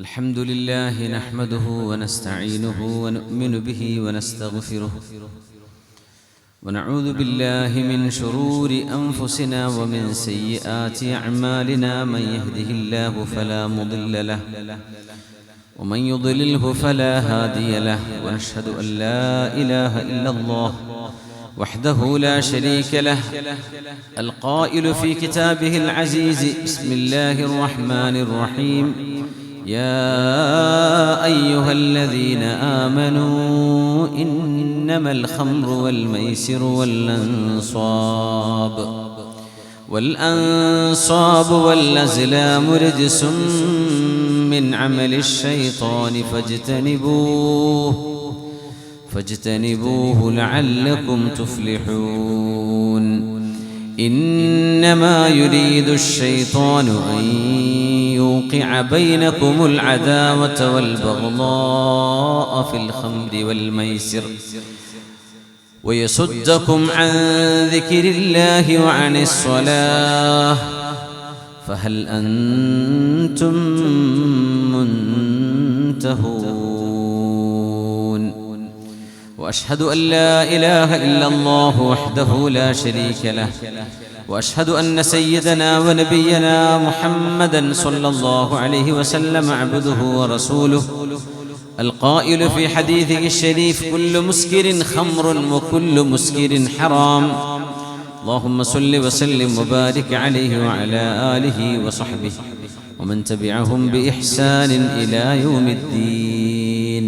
الحمد لله نحمده ونستعينه ونؤمن به ونستغفره ونعوذ بالله من شرور أنفسنا ومن سيئات أعمالنا. من يهده الله فلا مضل له ومن يضلله فلا هادي له. ونشهد أن لا إله إلا الله وحده لا شريك له القائل في كتابه العزيز: بسم الله الرحمن الرحيم. يا أيها الذين آمنوا إنما الخمر والميسر والأنصاب والأزلام رجس من عمل الشيطان فاجتنبوه لعلكم تفلحون. إنما يريد الشيطان أن يوقع بينكم العداوة والبغضاء في الخمر والميسر ويصدكم عن ذكر الله وعن الصلاة فهل أنتم منتهون. وأشهد أن لا إله إلا الله وحده لا شريك له وأشهد أن سيدنا ونبينا محمدا صلى الله عليه وسلم عبده ورسوله القائل في حديثه الشريف: كل مسكر خمر وكل مسكر حرام. اللهم صل وسلم وبارك عليه وعلى آله وصحبه ومن تبعهم بإحسان إلى يوم الدين.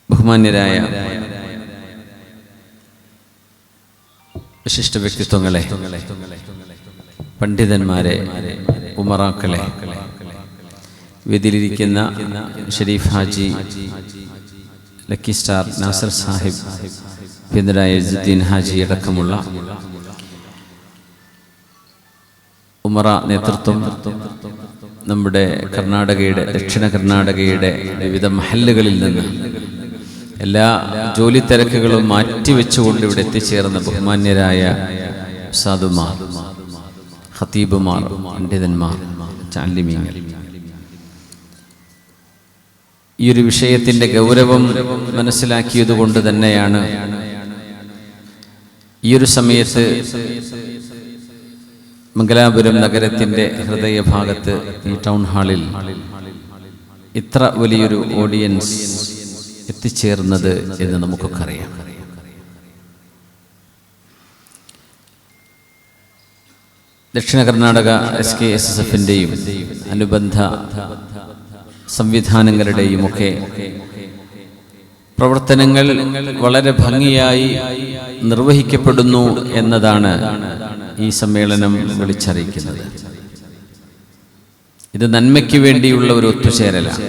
ബഹുമാന്യരായ വിശിഷ്ട വ്യക്തിത്വങ്ങളെ, പണ്ഡിതന്മാരെ, ഉമറാക്കളെ, വേദിയിലിരിക്കുന്ന ഷരീഫ് ഹാജി, ലക്കി സ്റ്റാർ നാസർ സാഹിബ്, പിന്നരായ ഇസുദ്ദീൻ ഹാജി അടക്കമുള്ള ഉമറ നേതൃത്വം, നമ്മുടെ കർണാടകയുടെ, ദക്ഷിണ കർണാടകയുടെ വിവിധ മഹല്ലുകളിൽ നിന്ന് എല്ലാ ജോലി തിരക്കുകളും മാറ്റിവെച്ചുകൊണ്ട് ഇവിടെ എത്തിച്ചേർന്ന ബഹുമാന്യരായ സാധുമാർ, ഖതീബുമാർ, പണ്ഡിതന്മാർ, ചാലിമീങ്ങൾ, ഈ ഒരു വിഷയത്തിന്റെ ഗൗരവം മനസ്സിലാക്കിയതുകൊണ്ട് തന്നെയാണ് ഈ ഒരു സമയത്ത് മംഗലാപുരം നഗരത്തിന്റെ ഹൃദയഭാഗത്ത് ഈ ടൗൺ ഹാളിൽ ഇത്ര വലിയൊരു ഓഡിയൻസ് എത്തിച്ചേർന്നത് എന്ന് നമുക്കൊക്കെ അറിയാം. ദക്ഷിണ കർണാടക SKSSFന്റെയും അനുബന്ധ സംവിധാനങ്ങളുടെയും ഒക്കെ പ്രവർത്തനങ്ങൾ വളരെ ഭംഗിയായി നിർവഹിക്കപ്പെടുന്നു എന്നതാണ് ഈ സമ്മേളനം വിളിച്ചറിയിക്കുന്നത്. ഇത് നന്മയ്ക്ക് വേണ്ടിയുള്ള ഒരു ഒത്തുചേരലാണ്.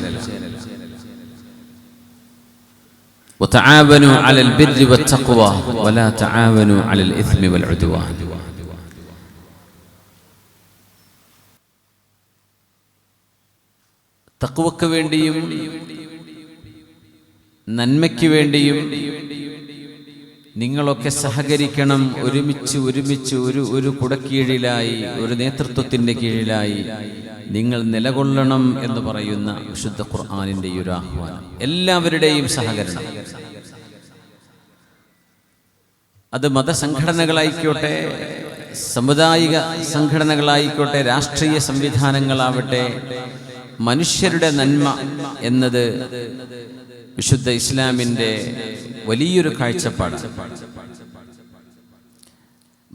وتعاونوا على البر والتقوى ولا تعاونوا على الإثم والعدوان. തഖ്വയ്ക്ക് വേണ്ടിയും നന്മയ്ക്ക് വേണ്ടിയും നിങ്ങളൊക്കെ സഹകരിക്കണം. ഒരുമിച്ച് ഒരു കുടക്കീഴിലായി, ഒരു നേതൃത്വത്തിന്റെ കീഴിലായി നിങ്ങൾ നിലകൊള്ളണം എന്ന് പറയുന്ന വിശുദ്ധ ഖുർആനിന്റെ ഈ ഒരു ആഹ്വാനം, എല്ലാവരുടെയും സഹകരണം. അത് മതസംഘടനകളായിക്കോട്ടെ, സമുദായിക സംഘടനകളായിക്കോട്ടെ, രാഷ്ട്രീയ സംവിധാനങ്ങളാവട്ടെ, മനുഷ്യരുടെ നന്മ എന്നത് വിശുദ്ധ ഇസ്ലാമിന്റെ വലിയൊരു കാഴ്ചപ്പാടാണ്.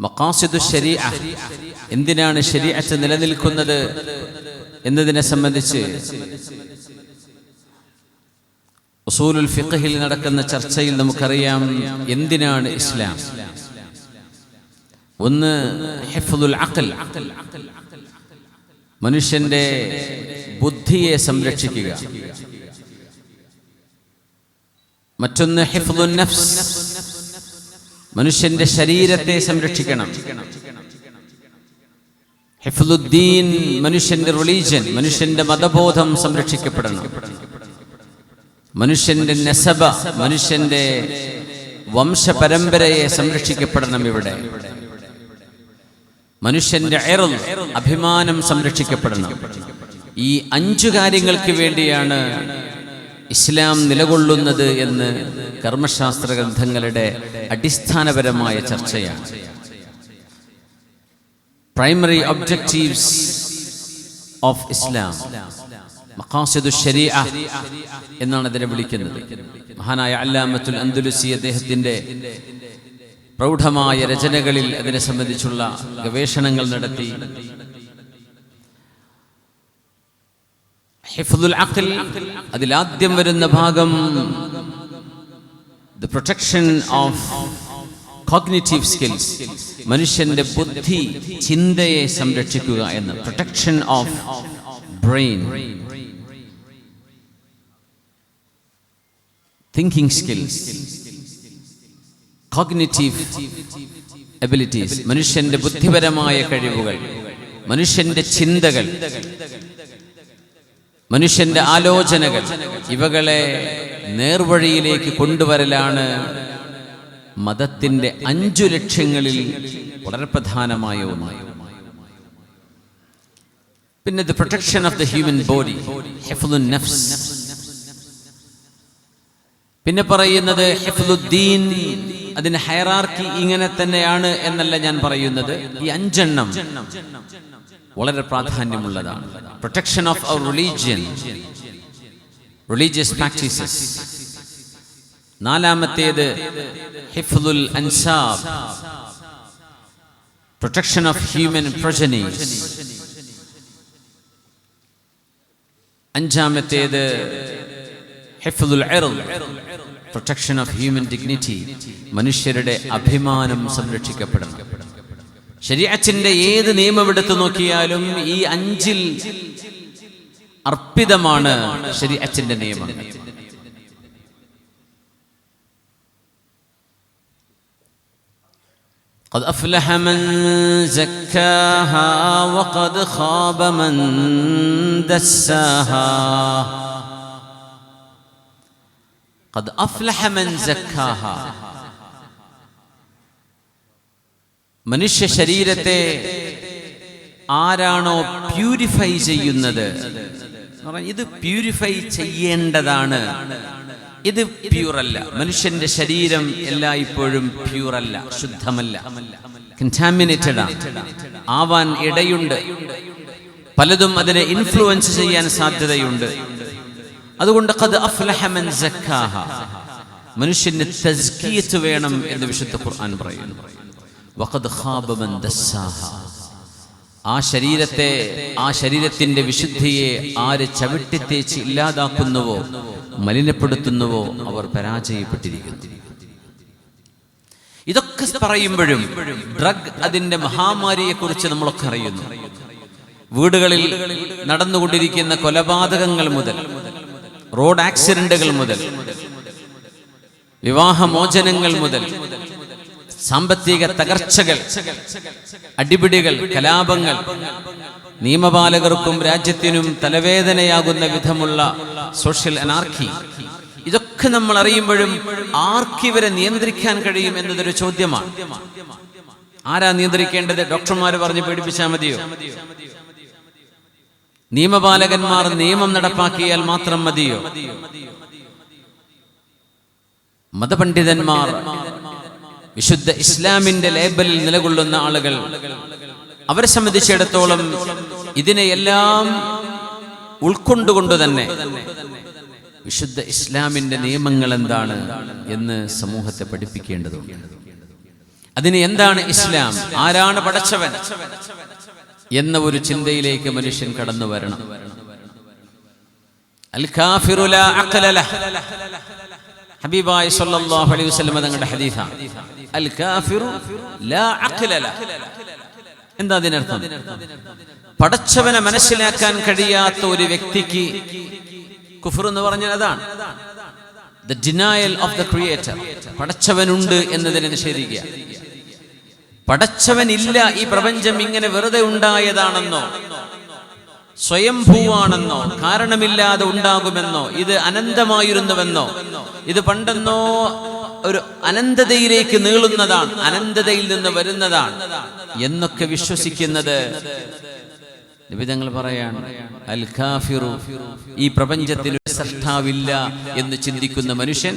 മഖാസിദു ശരീഅ, എന്തിനാണ് ശരീഅത്ത് നിലനിൽക്കുന്നത് എന്നതിനെ സംബന്ധിച്ച് ഉസൂലുൽ ഫിഖ്ഹിൽ നടക്കുന്ന ചർച്ചയിൽ നമുക്കറിയാം എന്തിനാണ് ഇസ്ലാം. ഒന്ന് ഹിഫ്ദുൽ അഖൽ, മനുഷ്യന്റെ ബുദ്ധിയെ സംരക്ഷിക്കുക. മറ്റൊന്ന് ഹിഫ്ദുൻ നഫ്സ്, മനുഷ്യന്റെ ശരീരത്തെ സംരക്ഷിക്കണം. ഹിഫ്ദുദ്ദീൻ, മനുഷ്യന്റെ റിലീജിയൻ, മനുഷ്യന്റെ മതബോധം സംരക്ഷിക്കപ്പെടണം. മനുഷ്യന്റെ നസബ, മനുഷ്യന്റെ വംശപരമ്പരയെ സംരക്ഷിക്കപ്പെടണം. ഇവിടെ മനുഷ്യന്റെ ഇർദ്, അഭിമാനം സംരക്ഷിക്കപ്പെടണം. ഈ 5 കാര്യങ്ങൾക്ക് വേണ്ടിയാണ് ഇസ്ലാം നിലകൊള്ളുന്നത് എന്ന് കർമ്മശാസ്ത്ര ഗ്രന്ഥങ്ങളുടെ അടിസ്ഥാനപരമായ ചർച്ചയാണ്. പ്രൈമറി ഒബ്ജക്റ്റീവ്സ് ഓഫ് ഇസ്ലാം, മഖാസിദു ശരീഅ എന്നാണ് ഇതിനെ വിളിക്കുന്നത്. മഹാനായ അല്ലാമത്തുൽ അൻദലുസി അദ്ദേഹത്തിന്റെ പ്രൗഢമായ രചനകളിൽ അതിനെ സംബന്ധിച്ചുള്ള ഗവേഷണങ്ങൾ നടത്തി. ഹിഫ്ദുൽ അഖ്ൽ, അതിലാദ്യം വരുന്ന ഭാഗം the protection of cognitive skills, മനുഷ്യന്റെ ബുദ്ധി, ചിന്തയെ സംരക്ഷിക്കുക എന്ന്. Protection of brain, thinking skills, cognitive abilities, മനുഷ്യന്റെ ബുദ്ധിപരമായ കഴിവുകൾ, മനുഷ്യന്റെ ചിന്തകൾ, മനുഷ്യന്റെ ആലോചനകൾ, ഇവകളെ നേർവഴിയിലേക്ക് കൊണ്ടുവരലാണ് മതത്തിന്റെ 5 ലക്ഷ്യങ്ങളിൽ വളരെ പ്രധാനമായ ഒന്ന്. പിന്നെ the protection of the human body, ഹിഫ്ദുൻ നഫ്സ്. പിന്നെ പറയുന്നത് ഹിഫ്ദുദ്ദീൻ. അതിന് ഹയറാർക്കി ഇങ്ങനെ തന്നെയാണ് എന്നല്ല ഞാൻ പറയുന്നത്. ഈ 5 എണ്ണം വളരെ പ്രാധാന്യമുള്ളതാണ്. Protection of our religion, religious practices. 4-മത്തേത് ഹിഫ്ദുൽ അൻസാബ്, പ്രൊട്ടക്ഷൻ ഓഫ് ഹ്യൂമൻ പ്രൊജനീസ്. 5-മത്തേത് ഹിഫ്ദുൽ ഇർദ്, പ്രൊട്ടക്ഷൻ ഓഫ് ഹ്യൂമൻ ഡിഗ്നിറ്റി, മനുഷ്യരുടെ അഭിമാനം സംരക്ഷിക്കപ്പെടണം. ശരീഅത്തിന്റെ ഏത് നിയമം എടുത്തു നോക്കിയാലും ഈ 5-ൽ അർപ്പിതമാണ് ശരീഅത്തിന്റെ നിയമം. قد أفلح من زكاها وقد خاب من دساها. قد أفلح من زكاها. മനുഷ്യ ശരീരത്തെ ആരാണോ പ്യൂരിഫൈ ചെയ്യുന്നത്, ഇത് പ്യൂരിഫൈ ചെയ്യേണ്ടതാണ്, ഇത് പ്യൂറല്ല. മനുഷ്യന്റെ ശരീരം എല്ലായ്പ്പോഴും പ്യൂറല്ല, ശുദ്ധമല്ല, കണ്ടാമിനേറ്റഡ് ആവാൻ ഇടയുണ്ട്. പലതും അതിനെ ഇൻഫ്ലുവൻസ് ചെയ്യാൻ സാധ്യതയുണ്ട്. അതുകൊണ്ട് ഖദ് അഫ്ലഹ മൻ സക്കാഹ, മനുഷ്യന് തസ്കിയത്ത് വേണം എന്ന് വിശുദ്ധ ഖുർആൻ പറയുന്നു. വഖദ് ഖാബ മൻ ദസ്സാഹ, ആ ശരീരത്തെ, ആ ശരീരത്തിന്റെ വിശുദ്ധിയെ ആര് ചവിട്ടിത്തേച്ച് ഇല്ലാതാക്കുന്നുവോ, മലിനപ്പെടുത്തുന്നുവോ, അവർ പരാജയപ്പെട്ടിരിക്കുന്നു. ഇതൊക്കെ പറയുമ്പോഴും ഡ്രഗ്, അതിന്റെ മഹാമാരിയെ കുറിച്ച് നമ്മളൊക്കെ അറിയുന്നു. വീടുകളിൽ നടന്നുകൊണ്ടിരിക്കുന്ന കൊലപാതകങ്ങൾ മുതൽ, റോഡ് ആക്സിഡന്റുകൾ മുതൽ, വിവാഹമോചനങ്ങൾ മുതൽ, സാമ്പത്തിക തകർച്ചകൾ, അടിപിടികൾ, കലാപങ്ങൾ, നിയമപാലകർക്കും രാജ്യത്തിനും തലവേദനയാകുന്ന വിധമുള്ള സോഷ്യൽ അനാർക്കി, ഇതൊക്കെ നമ്മൾ അറിയുമ്പോഴും ആർക്ക് ഇവരെ നിയന്ത്രിക്കാൻ കഴിയും എന്നതൊരു ചോദ്യമാണ്. ആരാ നിയന്ത്രിക്കേണ്ടത്? ഡോക്ടർമാർ പറഞ്ഞ് പേടിപ്പിച്ചാൽ മതിയോ? നിയമപാലകന്മാർ നിയമം നടപ്പാക്കിയാൽ മാത്രം മതിയോ? മതപണ്ഡിതന്മാർ, വിശുദ്ധ ഇസ്ലാമിന്റെ ലേബലിൽ നിലകൊള്ളുന്ന ആളുകൾ, അവരെ സംബന്ധിച്ചിടത്തോളം ഇതിനെയെല്ലാം ഉൾക്കൊണ്ടുകൊണ്ട് തന്നെ വിശുദ്ധ ഇസ്ലാമിന്റെ നിയമങ്ങൾ എന്താണ് എന്ന് സമൂഹത്തെ പഠിപ്പിക്കേണ്ടതുണ്ട്. അതിന് എന്താണ് ഇസ്ലാം, ആരാണ് പടച്ചവൻ എന്ന ഒരു ചിന്തയിലേക്ക് മനുഷ്യൻ കടന്നു വരണം. അൽ കാഫിറു ലാ അഖല ലഹ്, ഹബീബായ സല്ലല്ലാഹു അലൈഹി വസല്ലം തങ്ങളുടെ ഹദീസാണ്. അൽ കാഫിറു ലാ അഖല ലഹ്, എന്താ അതിനർത്ഥം? പടച്ചവനെ മനസ്സിലാക്കാൻ കഴിയാത്ത ഒരു വ്യക്തിക്ക് കുഫർ എന്ന് പറഞ്ഞാൽ അതാണ് the denial of the creator. പടച്ചവനുണ്ട് എന്നതിനെ നിഷേധിക്കുക. പടച്ചവനില്ല, ഈ പ്രപഞ്ചം ഇങ്ങനെ വെറുതെ ഉണ്ടായതാണെന്നോ, സ്വയംഭൂവാണെന്നോ, കാരണമില്ലാതെ ഉണ്ടാകുമെന്നോ, ഇത് അനന്തമായിരുന്നുവെന്നോ, ഇത് പണ്ടെന്നോ ഒരു അനന്തതയിലേക്ക് നീളുന്നതാണ്, അനന്തതയിൽ നിന്ന് വരുന്നതാണ് എന്നൊക്കെ വിശ്വസിക്കുന്നത്. നബി തങ്ങൾ പറയാണ്, അൽ കാഫിറു, ഈ പ്രപഞ്ചത്തിന് സൃഷ്ടാവില്ല എന്ന് ചിന്തിക്കുന്ന മനുഷ്യൻ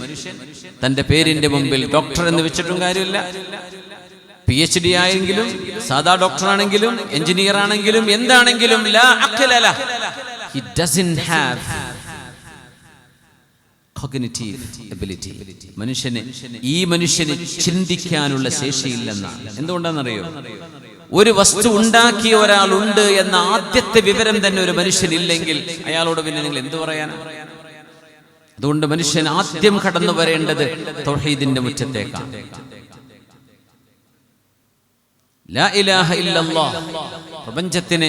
തന്റെ പേരിന്റെ മുമ്പിൽ ഡോക്ടർ എന്ന് വെച്ചിട്ടും കാര്യമില്ല, PhD ആയെങ്കിലും സാധാ ഡോക്ടറാണെങ്കിലും എഞ്ചിനീയർ ആണെങ്കിലും എന്താണെങ്കിലും ലാ അഖ്ല ലഹ്, he doesn't have cognitive ability. ഈ മനുഷ്യന് ചിന്തിക്കാനുള്ള ശേഷിയില്ലെന്നാണ്. എന്തുകൊണ്ടാണെന്നറിയോ? ഒരു വസ്തു ഉണ്ടാക്കിയ ഒരാളുണ്ട് എന്ന ആദ്യത്തെ വിവരം തന്നെ ഒരു മനുഷ്യനില്ലെങ്കിൽ അയാളോട് പിന്നെ നിങ്ങൾ എന്തു പറയാനാണ്? അതുകൊണ്ട് മനുഷ്യൻ ആദ്യം കടന്നു വരേണ്ടത് തൗഹീദിന്റെ മുറ്റത്തേക്കാണ്. ലാ ഇലാഹ ഇല്ലല്ലാഹ്, പ്രപഞ്ചത്തിന്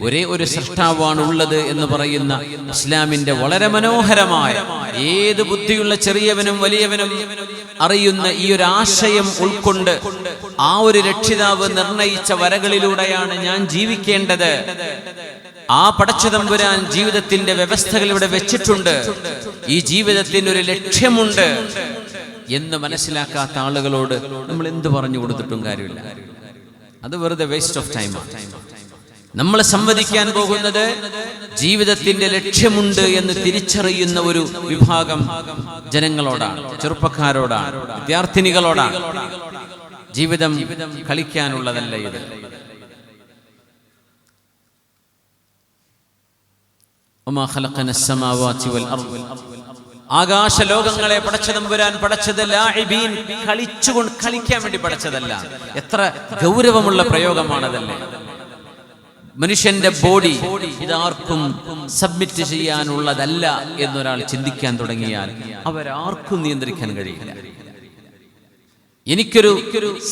ഒരേ ഒരു സൃഷ്ടാവാണ് ഉള്ളത് എന്ന് പറയുന്ന ഇസ്ലാമിന്റെ വളരെ മനോഹരമായ, ഏത് ബുദ്ധിയുള്ള ചെറിയവനും വലിയവനും അറിയുന്ന ഈ ഒരു ആശയം ഉൾക്കൊണ്ട് ആ ഒരു രക്ഷിതാവ് നിർണയിച്ച വരകളിലൂടെയാണ് ഞാൻ ജീവിക്കേണ്ടത്. ആ പടച്ചതമ്പുരാൻ ജീവിതത്തിന്റെ വ്യവസ്ഥകൾ ഇവിടെ വെച്ചിട്ടുണ്ട്, ഈ ജീവിതത്തിന് ഒരു ലക്ഷ്യമുണ്ട് എന്ന് മനസ്സിലാക്കാത്ത ആളുകളോട് നമ്മൾ എന്ത് പറഞ്ഞു കൊടുത്തിട്ടും കാര്യമില്ല. അത് വെറുതെ വേസ്റ്റ് ഓഫ് ടൈമാണ്. നമ്മൾ സംവദിക്കാൻ പോകുന്നത് ജീവിതത്തിന്റെ ലക്ഷ്യമുണ്ട് എന്ന് തിരിച്ചറിയുന്ന ഒരു വിഭാഗം ജനങ്ങളോടാണ്, ചെറുപ്പക്കാരോടാണ്, വിദ്യാർത്ഥിനികളോടാണ്. ജീവിതം കളിക്കാനുള്ളതല്ല ഇത്. വമാ ഖലഖന സ്സമാവാതി വൽ അർദ്, ആകാശ ലോകങ്ങളെ പടച്ചതമ്പുരാൻ പടച്ചത് ലാഇബീൻ, കളിക്കാൻ വേണ്ടി പടച്ചതല്ല. എത്ര ഗൗരവമുള്ള പ്രയോഗമാണതല്ലേ? മനുഷ്യന്റെ ബോഡി ഇതാർക്കും സബ്മിറ്റ് ചെയ്യാനുള്ളതല്ല എന്നൊരാൾ ചിന്തിക്കാൻ തുടങ്ങിയാൽ അവരാർക്കും നിയന്ത്രിക്കാൻ കഴിയില്ല. എനിക്കൊരു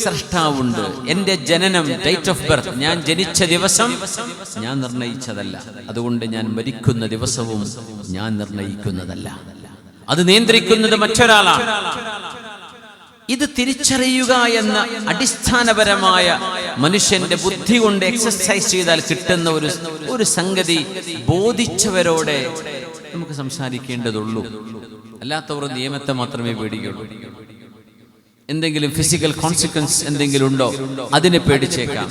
സൃഷ്ടാവുണ്ട്, എന്റെ ജനനം, ഡേറ്റ് ഓഫ് ബർത്ത്, ഞാൻ ജനിച്ച ദിവസം ഞാൻ നിർണയിച്ചതല്ല, അതുകൊണ്ട് ഞാൻ മരിക്കുന്ന ദിവസവും ഞാൻ നിർണയിക്കുന്നതല്ല, അത് നിയന്ത്രിക്കുന്നത് മറ്റൊരാളാണ്. ഇത് തിരിച്ചറിയുക എന്ന അടിസ്ഥാനപരമായ മനുഷ്യന്റെ ബുദ്ധി കൊണ്ട് എക്സസൈസ് ചെയ്താൽ കിട്ടുന്ന ഒരു സംഗതി ബോധിച്ചവരോടെ നമുക്ക് സംസാരിക്കേണ്ടതുള്ളൂ. അല്ലാത്തവർ നിയമത്തെ മാത്രമേ പേടിക്കുള്ളൂ. എന്തെങ്കിലും ഫിസിക്കൽ കോൺസിക്വൻസ് എന്തെങ്കിലും ഉണ്ടോ അതിനെ പേടിച്ചേക്കാം.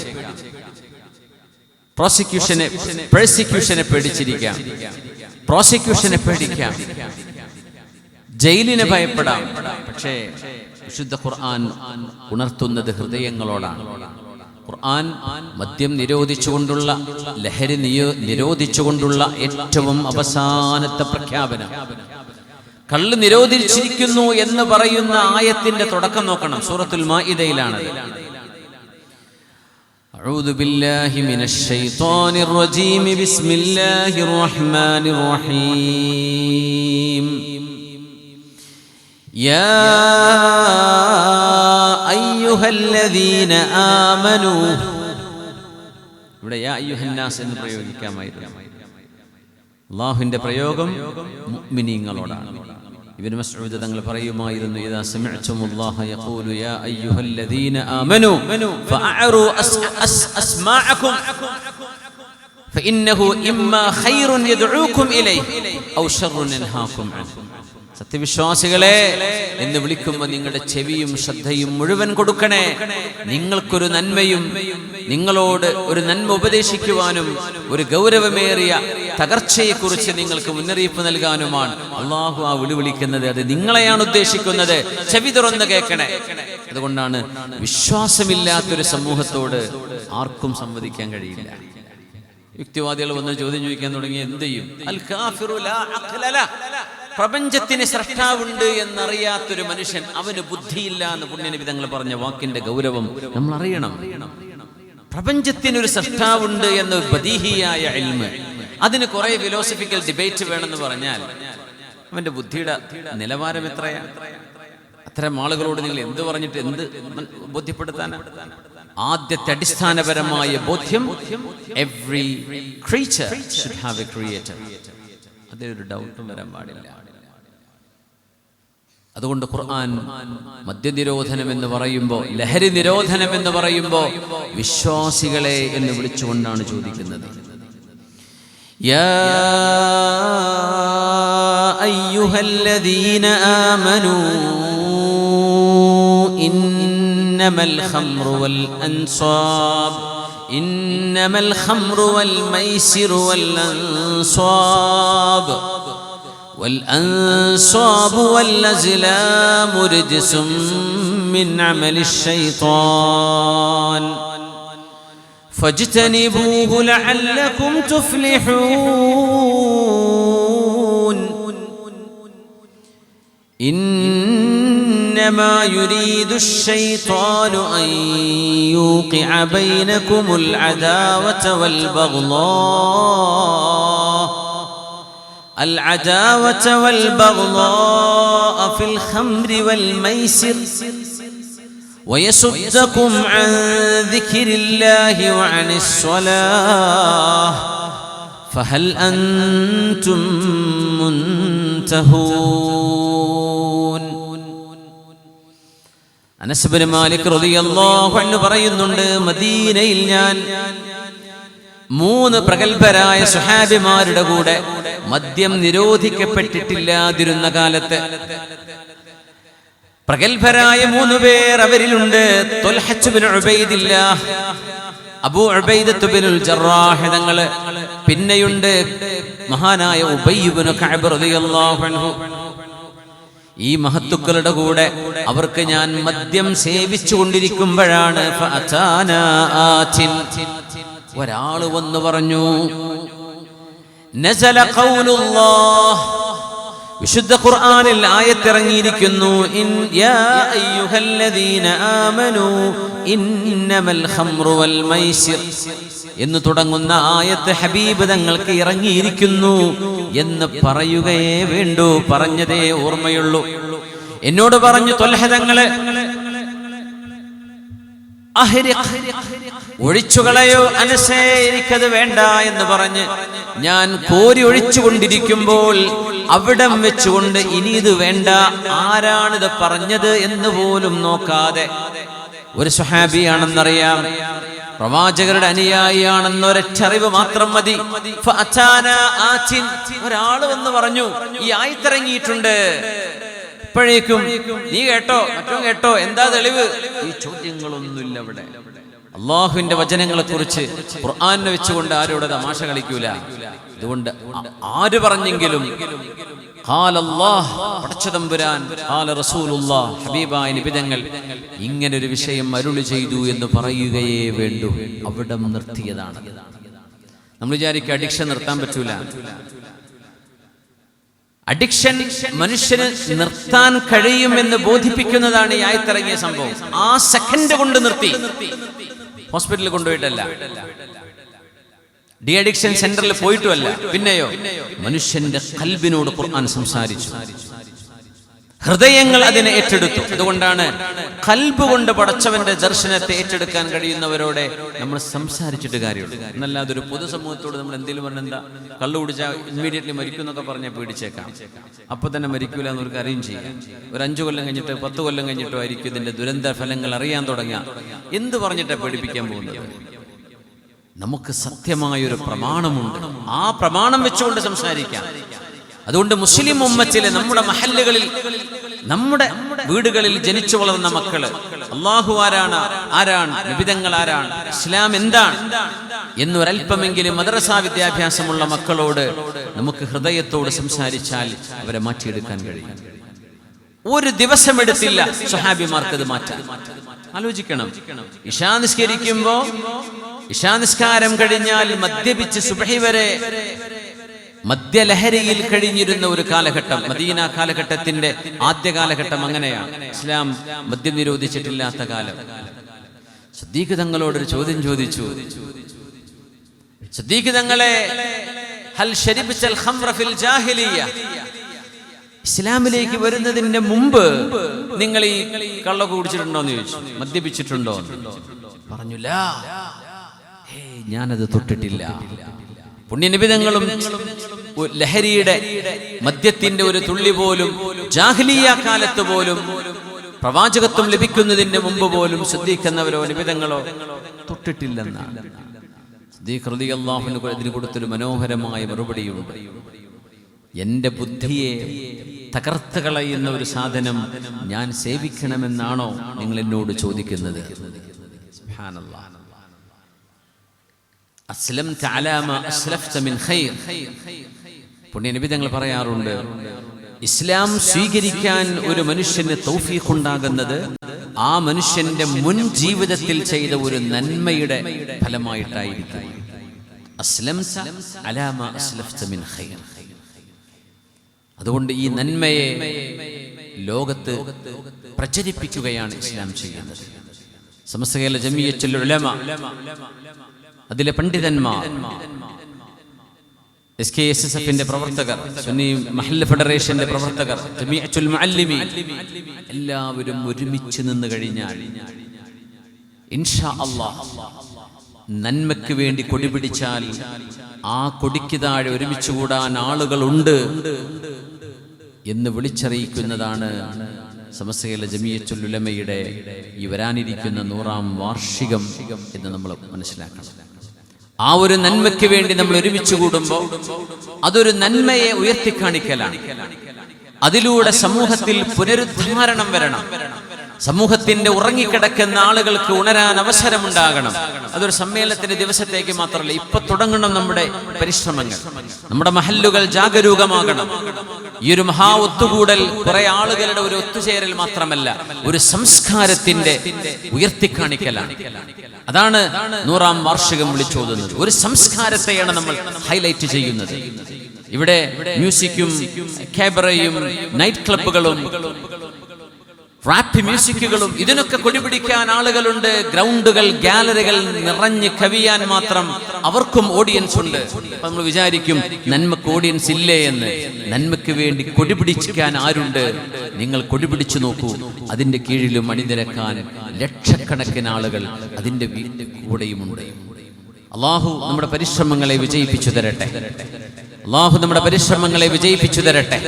പ്രോസിക്യൂഷനെ പേടിച്ചിരിക്കാം, പ്രോസിക്യൂഷനെ പേടിക്കാം, ജയിലിനെ ഭയപ്പെടാം. പക്ഷേ വിശുദ്ധ ഖുർആൻ ഉണർത്തുന്നത് ഹൃദയങ്ങളോടാണ്. ഖുർആൻ മദ്യം നിരോധിച്ചുകൊണ്ടുള്ള, ലഹരി നിരോധിച്ചുകൊണ്ടുള്ള ഏറ്റവും അവസാനത്തെ പ്രഖ്യാപനം. കള്ള് നിരോധിച്ചിരിക്കുന്നു എന്ന് പറയുന്ന ആയത്തിന്റെ തുടക്കം നോക്കണം, സൂറത്തുൽ മാഇദയിലാണ്. അഊദു ബില്ലാഹി മിനശ് ശൈത്വാനിർ റജീം, ബിസ്മില്ലാഹിർ റഹ്മാനിർ റഹീം. യാ അയ്യുഹല്ലദീന ആമനൂ, ഇവിടെ യാ അയ്യുഹന്നാസ് എന്ന് പ്രയോഗിക്കാമായിരുന്നു. അല്ലാഹുവിന്റെ പ്രയോഗം മുഅ്മിനീങ്ങളോടാണ്. ഇബ്നു മസ്ഊദ് തങ്ങൾ പറയുമായിരുന്നു, ഇദാ സമിഅ്തുമുല്ലാഹ യഖൂലു യാ അയ്യുഹല്ലദീന ആമനൂ ഫഅഅറൂ അസ്മാഅകും ഫഇന്നഹു ഇമ്മാ ഖൈറുൻ യദ്ഊകും ഇലൈഹി ഔ ശർറുൻ യൻഹാകും അൻഹു. സത്യവിശ്വാസികളെ എന്ന് വിളിക്കുമ്പോൾ നിങ്ങളുടെ ചെവിയും ശ്രദ്ധയും മുഴുവൻ കൊടുക്കണേ. നിങ്ങൾക്കൊരു നന്മയും, നിങ്ങളോട് ഒരു നന്മ ഉപദേശിക്കുവാനും ഒരു ഗൗരവമേറിയ തകർച്ചയെക്കുറിച്ച് നിങ്ങൾക്ക് മുന്നറിയിപ്പ് നൽകാനുമാണ് അള്ളാഹു ആ വിളിക്കുന്നത്. അത് നിങ്ങളെയാണ് ഉദ്ദേശിക്കുന്നത്. ചെവി തുറന്ന് കേൾക്കണേ. അതുകൊണ്ടാണ് വിശ്വാസമില്ലാത്തൊരു സമൂഹത്തോട് ആർക്കും സംവദിക്കാൻ കഴിയില്ല. യുക്തിവാദികൾ വന്ന് ചോദ്യം ചോദിക്കാൻ തുടങ്ങി, എന്ത് ചെയ്യും? അൽ കാഫിറു ലാ അഖ്ല ലഹ്, പ്രപഞ്ചത്തിന് സൃഷ്ടാവുണ്ട് എന്നറിയാത്തൊരു മനുഷ്യൻ, അവന് ബുദ്ധിയില്ല എന്ന് പുണ്യനബി തങ്ങൾ പറഞ്ഞ വാക്കിന്റെ ഗൗരവം നമ്മൾ അറിയണം. പ്രപഞ്ചത്തിനൊരു സൃഷ്ടാവുണ്ട് എന്ന ബദീഹിയായ ഇൽമ്, അതിന് കുറെ ഫിലോസഫിക്കൽ ഡിബേറ്റ് വേണമെന്ന് പറഞ്ഞാൽ അവന്റെ ബുദ്ധിയുടെ നിലവാരം എത്രയാണ്? അത്തരം ആളുകളോട് നിങ്ങൾ എന്ത് പറഞ്ഞിട്ട് എന്ത് ബോധ്യപ്പെടുത്താനാണ്? ആദ്യത്തെ അടിസ്ഥാനപരമായ ബോധ്യം, every creature should have A creator. അതിലൊരു ഡൗട്ടും വരാൻ പാടില്ല. അതുകൊണ്ട് ഖുർആൻ മദ്യനിരോധനം എന്ന് പറയുമ്പോൾ, ലഹരി നിരോധനം എന്ന് പറയുമ്പോൾ വിശ്വാസികളെ എന്ന് വിളിച്ചുകൊണ്ടാണ് ചോദിക്കുന്നത്. യാ അയ്യുഹല്ലദീന ആമനൂ ഇന്നമൽ ഖംറു വൽ അൻസാബ് ഇന്നമൽ ഖംറു വൽ മൈസിറു വൽ അൻസാബ് والأنصاب والأزلام رجس من عمل الشيطان فاجتنبوه لعلكم تفلحون إنما يريد الشيطان أن يوقع بينكم العداوة والبغضاء في الخمر والميسر ويصدكم عن ذكر الله وعن الصلاة فهل أنتم منتهون അനസ് ഇബ്നു മാലിക് റളിയല്ലാഹു അൻഹു പറയുന്നുണ്ട്, മദീനയിൽ ഞാൻ 3 പ്രഗൽഭരായ സ്വഹാബിമാരുടെ കൂടെ മദ്യം നിരോധിക്കപ്പെട്ടിട്ടില്ലാതിരുന്ന കാലത്ത് പ്രഗൽഭരായ 3 പേർ അവരിലുണ്ട്. ത്വൽഹത്ത് ഇബ്നു ഉബൈദില്ലാഹ്, അബൂ ഉബൈദത്ത് ഇബ്നുൽ ജറാഹ് തങ്ങള്, പിന്നെയുണ്ട് മഹാനായ ഉബയ്യ് ഇബ്നു കഅബ് റളിയല്ലാഹു അൻഹു. ഈ മഹത്തുക്കളുടെ കൂടെ അവർക്ക് ഞാൻ മദ്യം സേവിച്ചു കൊണ്ടിരിക്കുമ്പോഴാണ് ഒരാള് വന്നു പറഞ്ഞു, നസല ഖൗലുല്ലാഹ്, വിശുദ്ധ ഖുർആനിൽ ആയത്തിറങ്ങിയിരിക്കുന്നു, യാ അയ്യുഹല്ലദീന ആമനൂ ഇന്നമൽ ഖംറു വൽ മൈസിർ എന്ന് തുടങ്ങുന്ന ആയത്ത് ഹബീബ് തങ്ങൾക്ക് ഇറങ്ങിയിരിക്കുന്നു എന്ന് പറയുകയേ വേണ്ടൂ, പറഞ്ഞതേ ഓർമ്മയുള്ളൂ. എന്നോട് പറഞ്ഞു, ത്വൽഹ തങ്ങളെ ഒഴിച്ചുകളയോ അനസേ, എനിക്കത് വേണ്ട എന്ന് പറഞ്ഞ് ഞാൻ കോരി ഒഴിച്ചുകൊണ്ടിരിക്കുമ്പോൾ അവിടം വെച്ചുകൊണ്ട് ഇനി ഇത് വേണ്ട, ആരാണിത് പറഞ്ഞത് എന്ന് പോലും നോക്കാതെ, ഒരു സ്വഹാബിയാണെന്നറിയാം, പ്രവാചകരുടെ അനുയായിയാണെന്ന് ഒരൊറ്ററിവ് മാത്രം മതി, ഒരാള് വന്ന് പറഞ്ഞു ഈ ആയത്തിറങ്ങിയിട്ടുണ്ട്, ഇപ്പോഴേക്കും നീ കേട്ടോ മറ്റോ കേട്ടോ, എന്താ തെളിവ്? ഈ ചോദ്യങ്ങളൊന്നുമില്ല ഇവിടെ. അള്ളാഹുവിന്റെ വചനങ്ങളെ കുറിച്ച് ഖുർആനെ വെച്ചുകൊണ്ട് ആരോട് തമാശ കളിക്കൂല. അതുകൊണ്ട് ആര് പറഞ്ഞെങ്കിലും പടച്ചതമ്പുരാൻ റസൂലുള്ളാഹ് ഹബീബായ നിബിതങ്ങൾ ഇങ്ങനൊരു വിഷയം അരുളി ചെയ്തു എന്ന് പറയുകയേ വേണ്ടൂ. അവിടെ നിർത്തിയതാണ്. നമ്മൾ വിചാരിക്കുക അഡിക്ഷൻ നിർത്താൻ പറ്റൂല. അഡിക്ഷൻ മനുഷ്യന് നിർത്താൻ കഴിയുമെന്ന് ബോധിപ്പിക്കുന്നതാണ് ഈ ആയത്തിറങ്ങിയ സംഭവം. ആ സെക്കൻഡ് കൊണ്ട് നിർത്തി, ഹോസ്പിറ്റലിൽ കൊണ്ടുപോയിട്ടല്ല, ഡി അഡിക്ഷൻ സെന്ററിൽ പോയിട്ടുമല്ല. പിന്നെയോ മനുഷ്യന്റെ ഖൽബിനോട് ഖുർആൻ സംസാരിച്ചു, ഹൃദയങ്ങൾ അതിനെ ഏറ്റെടുത്തു. അതുകൊണ്ടാണ് ഖൽബ് കൊണ്ട് പടച്ചവന്റെ ദർശനത്തെ ഏറ്റെടുക്കാൻ കഴിയുന്നവരോടെ നമ്മൾ സംസാരിച്ചിട്ട് കാര്യമുള്ളൂ. എന്നല്ലാതെ ഒരു പൊതുസമൂഹത്തോട് നമ്മൾ എന്തെങ്കിലും പറഞ്ഞെന്താ, കള്ളു കുടിച്ചാൽ ഇമ്മീഡിയറ്റ്ലി മരിക്കും എന്നൊക്കെ പറഞ്ഞാൽ പേടിച്ചേക്കാം. അപ്പൊ തന്നെ മരിക്കൂല എന്നവർക്ക് അറിയും ചെയ്യാം. ഒരു 5 കൊല്ലം കഴിഞ്ഞിട്ട് 10 കൊല്ലം കഴിഞ്ഞിട്ടോ ആയിരിക്കും ഇതിന്റെ ദുരന്ത ഫലങ്ങൾ അറിയാൻ തുടങ്ങുക. എന്ത് പറഞ്ഞിട്ടാണ് പേടിപ്പിക്കാൻ പോകുന്നത്? നമുക്ക് സത്യമായൊരു പ്രമാണമുണ്ട്, ആ പ്രമാണം വെച്ചുകൊണ്ട് സംസാരിക്കാം. അതുകൊണ്ട് മുസ്ലിം ഉമ്മത്തിലെ നമ്മുടെ മഹല്ലുകളിൽ, നമ്മുടെ വീടുകളിൽ ജനിച്ചു വളർന്ന മക്കള് അല്ലാഹു ആരാണ്, നബിതങ്ങൾ ആരാണ്, ഇസ്ലാം എന്താണ് എന്നൊരൽപ്പമെങ്കിലും മദ്രസാ വിദ്യാഭ്യാസമുള്ള മക്കളോട് നമുക്ക് ഹൃദയത്തോട് സംസാരിച്ചാൽ അവരെ മാറ്റിയെടുക്കാൻ കഴിയും. ഒരു ദിവസം എടുത്തില്ല സ്വഹാബിമാർക്കത് മാറ്റാൻ. ആലോചിക്കണം. ഇശാനിസ്കാരം കഴിഞ്ഞാൽ മദ്യപിച്ച് സുബ്ഹി വരെ മദ്യലഹരിയിൽ കഴിഞ്ഞിരുന്ന ഒരു കാലഘട്ടം, മദീന കാലഘട്ടത്തിന്റെ ആദ്യ കാലഘട്ടം അങ്ങനെയാണ്. ഇസ്ലാം മദ്യം നിരോധിച്ചിട്ടില്ലാത്ത കാലം. സിദ്ദീഖ് തങ്ങളോടൊരു ചോദ്യം ചോദിച്ചു. സിദ്ദീഖ് തങ്ങളെ, ഹൽ ശരിബൽ ഖംറ ഫിൽ ജാഹിലിയ്യ, ഇസ്ലാമിലേക്ക് വരുന്നതിന്റെ മുമ്പ് നിങ്ങൾ ഈ കള്ള കുടിച്ചിട്ടുണ്ടോ എന്ന് ചോദിച്ചു. മദ്യപിച്ചിട്ടുണ്ടോ? പറഞ്ഞു, ലാ, ഞാനത് തൊട്ടിട്ടില്ല. പുണ്യനിബിതങ്ങളും ലഹരിയുടെ മദ്യത്തിന്റെ ഒരു തുള്ളി പോലും ജാഹിലിയ്യ കാലത്ത് പോലും പ്രവാചകത്വം ലഭിക്കുന്നതിന്റെ മുമ്പ് പോലും സിദ്ദീഖ് എന്നവരോ നിബിതങ്ങളോ തൊട്ടിട്ടില്ലെന്നാണ്. സിദ്ദീഖ് റളിയല്ലാഹു അൻഹു ഇതിന് കൊടുത്തൊരു മനോഹരമായ മറുപടിയുണ്ട്. എൻ്റെ ബുദ്ധിയെ തകർത്ത് കളയുന്ന ഒരു സാധനം ഞാൻ സേവിക്കണമെന്നാണോ നിങ്ങൾ എന്നോട് ചോദിക്കുന്നത്? സുബ്ഹാനല്ലാഹ്. അസ്ലംത അലാ മാ അസ്ലഫ്ത മിൻ ഖൈർ. പുണ്യനബി തങ്ങൾ പറയാറുണ്ട്, ഇസ്ലാം സ്വീകരിക്കാൻ ഒരു മനുഷ്യന് തൗഫീഖ് ഉണ്ടാകുന്നത് ആ മനുഷ്യന്റെ മുൻ ജീവിതത്തിൽ ചെയ്ത ഒരു നന്മയുടെ ഫലമായിട്ടായിരിക്കും. അസ്ലംത അലാ മാ അസ്ലഫ്ത മിൻ ഖൈർ. അതുകൊണ്ട് ഈ നന്മയെ ലോകത്ത് പ്രചരിപ്പിക്കുകയാണ് ഇസ്ലാം ചെയ്യുന്നത്. സമസ്ത കേരള ജമിയത്തുൽ ഉലമ, അതിലെ പണ്ഡിതന്മാർ, SKSSFന്റെ പ്രവർത്തകർ, സുന്നി മഹല്ല് ഫെഡറേഷന്റെ പ്രവർത്തകർ, ജമിയത്തുൽ മുഅല്ലിമീൻ, എല്ലാവരും ഒരുമിച്ച് നിന്ന് കഴിഞ്ഞാൽ ഇൻഷാ അല്ലാഹ് നന്മയ്ക്ക് വേണ്ടി കൊടി പിടിച്ചാൽ ആ കൊടിക്ക് താഴെ ഒരുമിച്ച് കൂടാൻ ആളുകളുണ്ട് എന്ന് വിളിച്ചറിയിക്കുന്നതാണ് സമസ്ത കേരള ജമിയത്തുൽ ഉലമയുടെ ഈ വരാനിരിക്കുന്ന 100ാം വാർഷികം എന്ന് നമ്മൾ മനസ്സിലാക്കണം. ആ ഒരു നന്മയ്ക്ക് വേണ്ടി നമ്മൾ ഒരുമിച്ച് കൂടുമ്പോൾ അതൊരു നന്മയെ ഉയർത്തിക്കാണിക്കലാണ്. അതിലൂടെ സമൂഹത്തിൽ പുനരുദ്ധാരണം വരണം. സമൂഹത്തിന്റെ ഉറങ്ങിക്കിടക്കുന്ന ആളുകൾക്ക് ഉണരാൻ അവസരമുണ്ടാകണം. അതൊരു സമ്മേളനത്തിന്റെ ദിവസത്തേക്ക് മാത്രമല്ല, ഇപ്പൊ തുടങ്ങണം നമ്മുടെ പരിശ്രമങ്ങൾ. നമ്മുടെ മഹല്ലുകൾ ജാഗരൂകമാകണം. ഈ ഒരു മഹാ ഒത്തുകൂടൽ കുറെ ആളുകളുടെ ഒരു ഒത്തുചേരൽ മാത്രമല്ല, ഒരു സംസ്കാരത്തിന്റെ ഉയർത്തിക്കാണിക്കലാണ്. അതാണ് 100ാം വാർഷികം വിളിച്ചോതുന്നത്. ഒരു സംസ്കാരത്തെയാണ് നമ്മൾ ഹൈലൈറ്റ് ചെയ്യുന്നത്. ഇവിടെ മ്യൂസിക്കും കാബറയും നൈറ്റ് ക്ലബ്ബുകളും റാപ്പ് മ്യൂസിക്കുകളും ഇതിനൊക്കെ കൊടിപിടിക്കാൻ ആളുകളുണ്ട്. ഗ്രൗണ്ടുകൾ, ഗാലറികൾ നിറഞ്ഞ് കവിയാൻ മാത്രം അവർക്കും ഓഡിയൻസ് ഉണ്ട്. അപ്പൊ നമ്മൾ വിചാരിക്കും നന്മക്ക് ഓഡിയൻസ് ഇല്ലേ എന്ന്. നന്മയ്ക്ക് വേണ്ടി കൊടിപിടിക്കാൻ ആരുണ്ട്? നിങ്ങൾ കൊടിപിടിച്ചു നോക്കൂ. അതിന്റെ കീഴിലും അണിനിരക്കാൻ ലക്ഷക്കണക്കിന് ആളുകൾ അതിന്റെ കൂടെയുമുണ്ട്. അല്ലാഹു നമ്മുടെ പരിശ്രമങ്ങളെ വിജയിപ്പിച്ചു തരട്ടെ. അല്ലാഹു നമ്മുടെ പരിശ്രമങ്ങളെ വിജയിപ്പിച്ചു തരട്ടെ.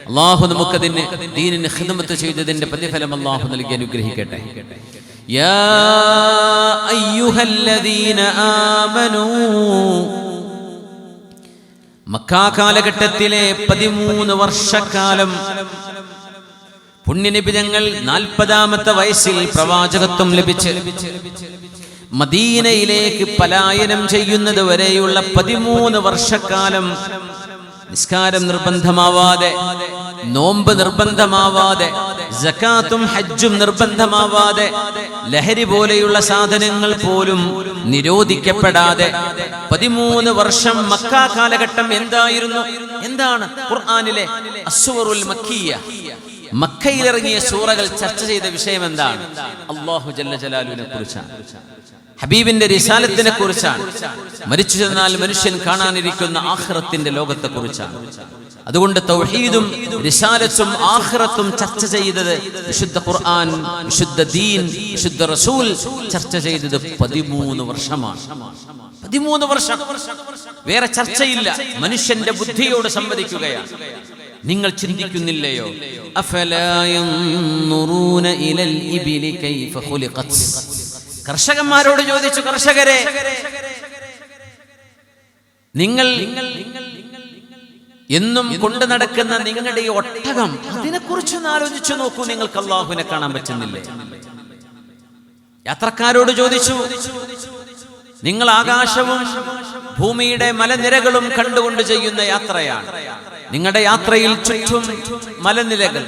അല്ലാഹു നമുക്കതിന് ദീനിന് ഖിദ്മത്ത് ചെയ്തതിന്റെ പ്രതിഫലം അല്ലാഹു നൽകി അനുഗ്രഹിക്കട്ടെ. യാ അയ്യുഹല്ലദീന ആമനൂ. മക്കാ കാലഘട്ടത്തിലെ 13 വർഷക്കാലം പുണ്യനബി തങ്ങൾ 40ാമത്തെ വയസ്സിൽ പ്രവാചകത്വം ലഭിച്ച് മദീനയിലേക്ക് പലായനം ചെയ്യുന്നത് വരെയുള്ള 13 വർഷക്കാലം നിസ്കാരം നിർബന്ധമാവാതെ, നോമ്പ് നിർബന്ധമാവാതെ, സകാത്തും ഹജ്ജും നിർബന്ധമാവാതെ, ലഹരി പോലെയുള്ള സാധനങ്ങൾ പോലും നിരോധിക്കപ്പെടാതെ 13 വർഷം മക്ക കാലഘട്ടം എന്തായിരുന്നു? എന്താണ് ഖുർആനിലെ അസ്സൂറുൽ മക്കിയ്യ, മക്കയിലിറങ്ങിയ സൂറകൾ ചർച്ച ചെയ്ത വിഷയം എന്താണ്? അല്ലാഹു ജല്ല ജലാലുവിനെ കുറിച്ചാണ്, ഹബീബിന്റെ റിസാലത്തിനെ കുറിച്ചാണ്, മരിച്ചു ചെന്നാൽ മനുഷ്യൻ കാണാനിരിക്കുന്ന ആഖിറത്തിന്റെ ലോകത്തെ കുറിച്ചാണ്. അതുകൊണ്ട് തൗഹീദും റിസാലത്തും ആഖിറത്തും ചർച്ച ചെയ്തത് വിശുദ്ധ ഖുർആൻ, വിശുദ്ധ ദീൻ, വിശുദ്ധ റസൂൽ ചർച്ച ചെയ്തത് 13 വർഷമാണ്. 13 വർഷം വേറെ ചർച്ചയില്ല. മനുഷ്യന്റെ ബുദ്ധിയോട് സംവദിക്കുകയാണ്. നിങ്ങൾ ചിന്തിക്കുന്നില്ലയോ? അഫലാ യൻദുറൂന ഇലൽ ഇബിലി കൈഫ ഖുലിഖത്. കർഷകന്മാരോട് ചോദിച്ചു, കർഷകരെ, നിങ്ങൾ എന്നും കൊണ്ടു നടക്കുന്ന നിങ്ങളുടെ ഈ ഒട്ടകം, അതിനെക്കുറിച്ചൊന്ന് ആലോചിച്ചു നോക്കൂ. നിങ്ങൾക്ക് അല്ലാഹുവിനെ കാണാൻ പറ്റുന്നില്ലേ? യാത്രക്കാരോട് ചോദിച്ചു, നിങ്ങൾ ആകാശവും ഭൂമിയുടെ മലനിരകളും കണ്ടുകൊണ്ട് ചെയ്യുന്ന യാത്രയാണ്. നിങ്ങളുടെ യാത്രയിൽ ചുറ്റും മലനിരകൾ,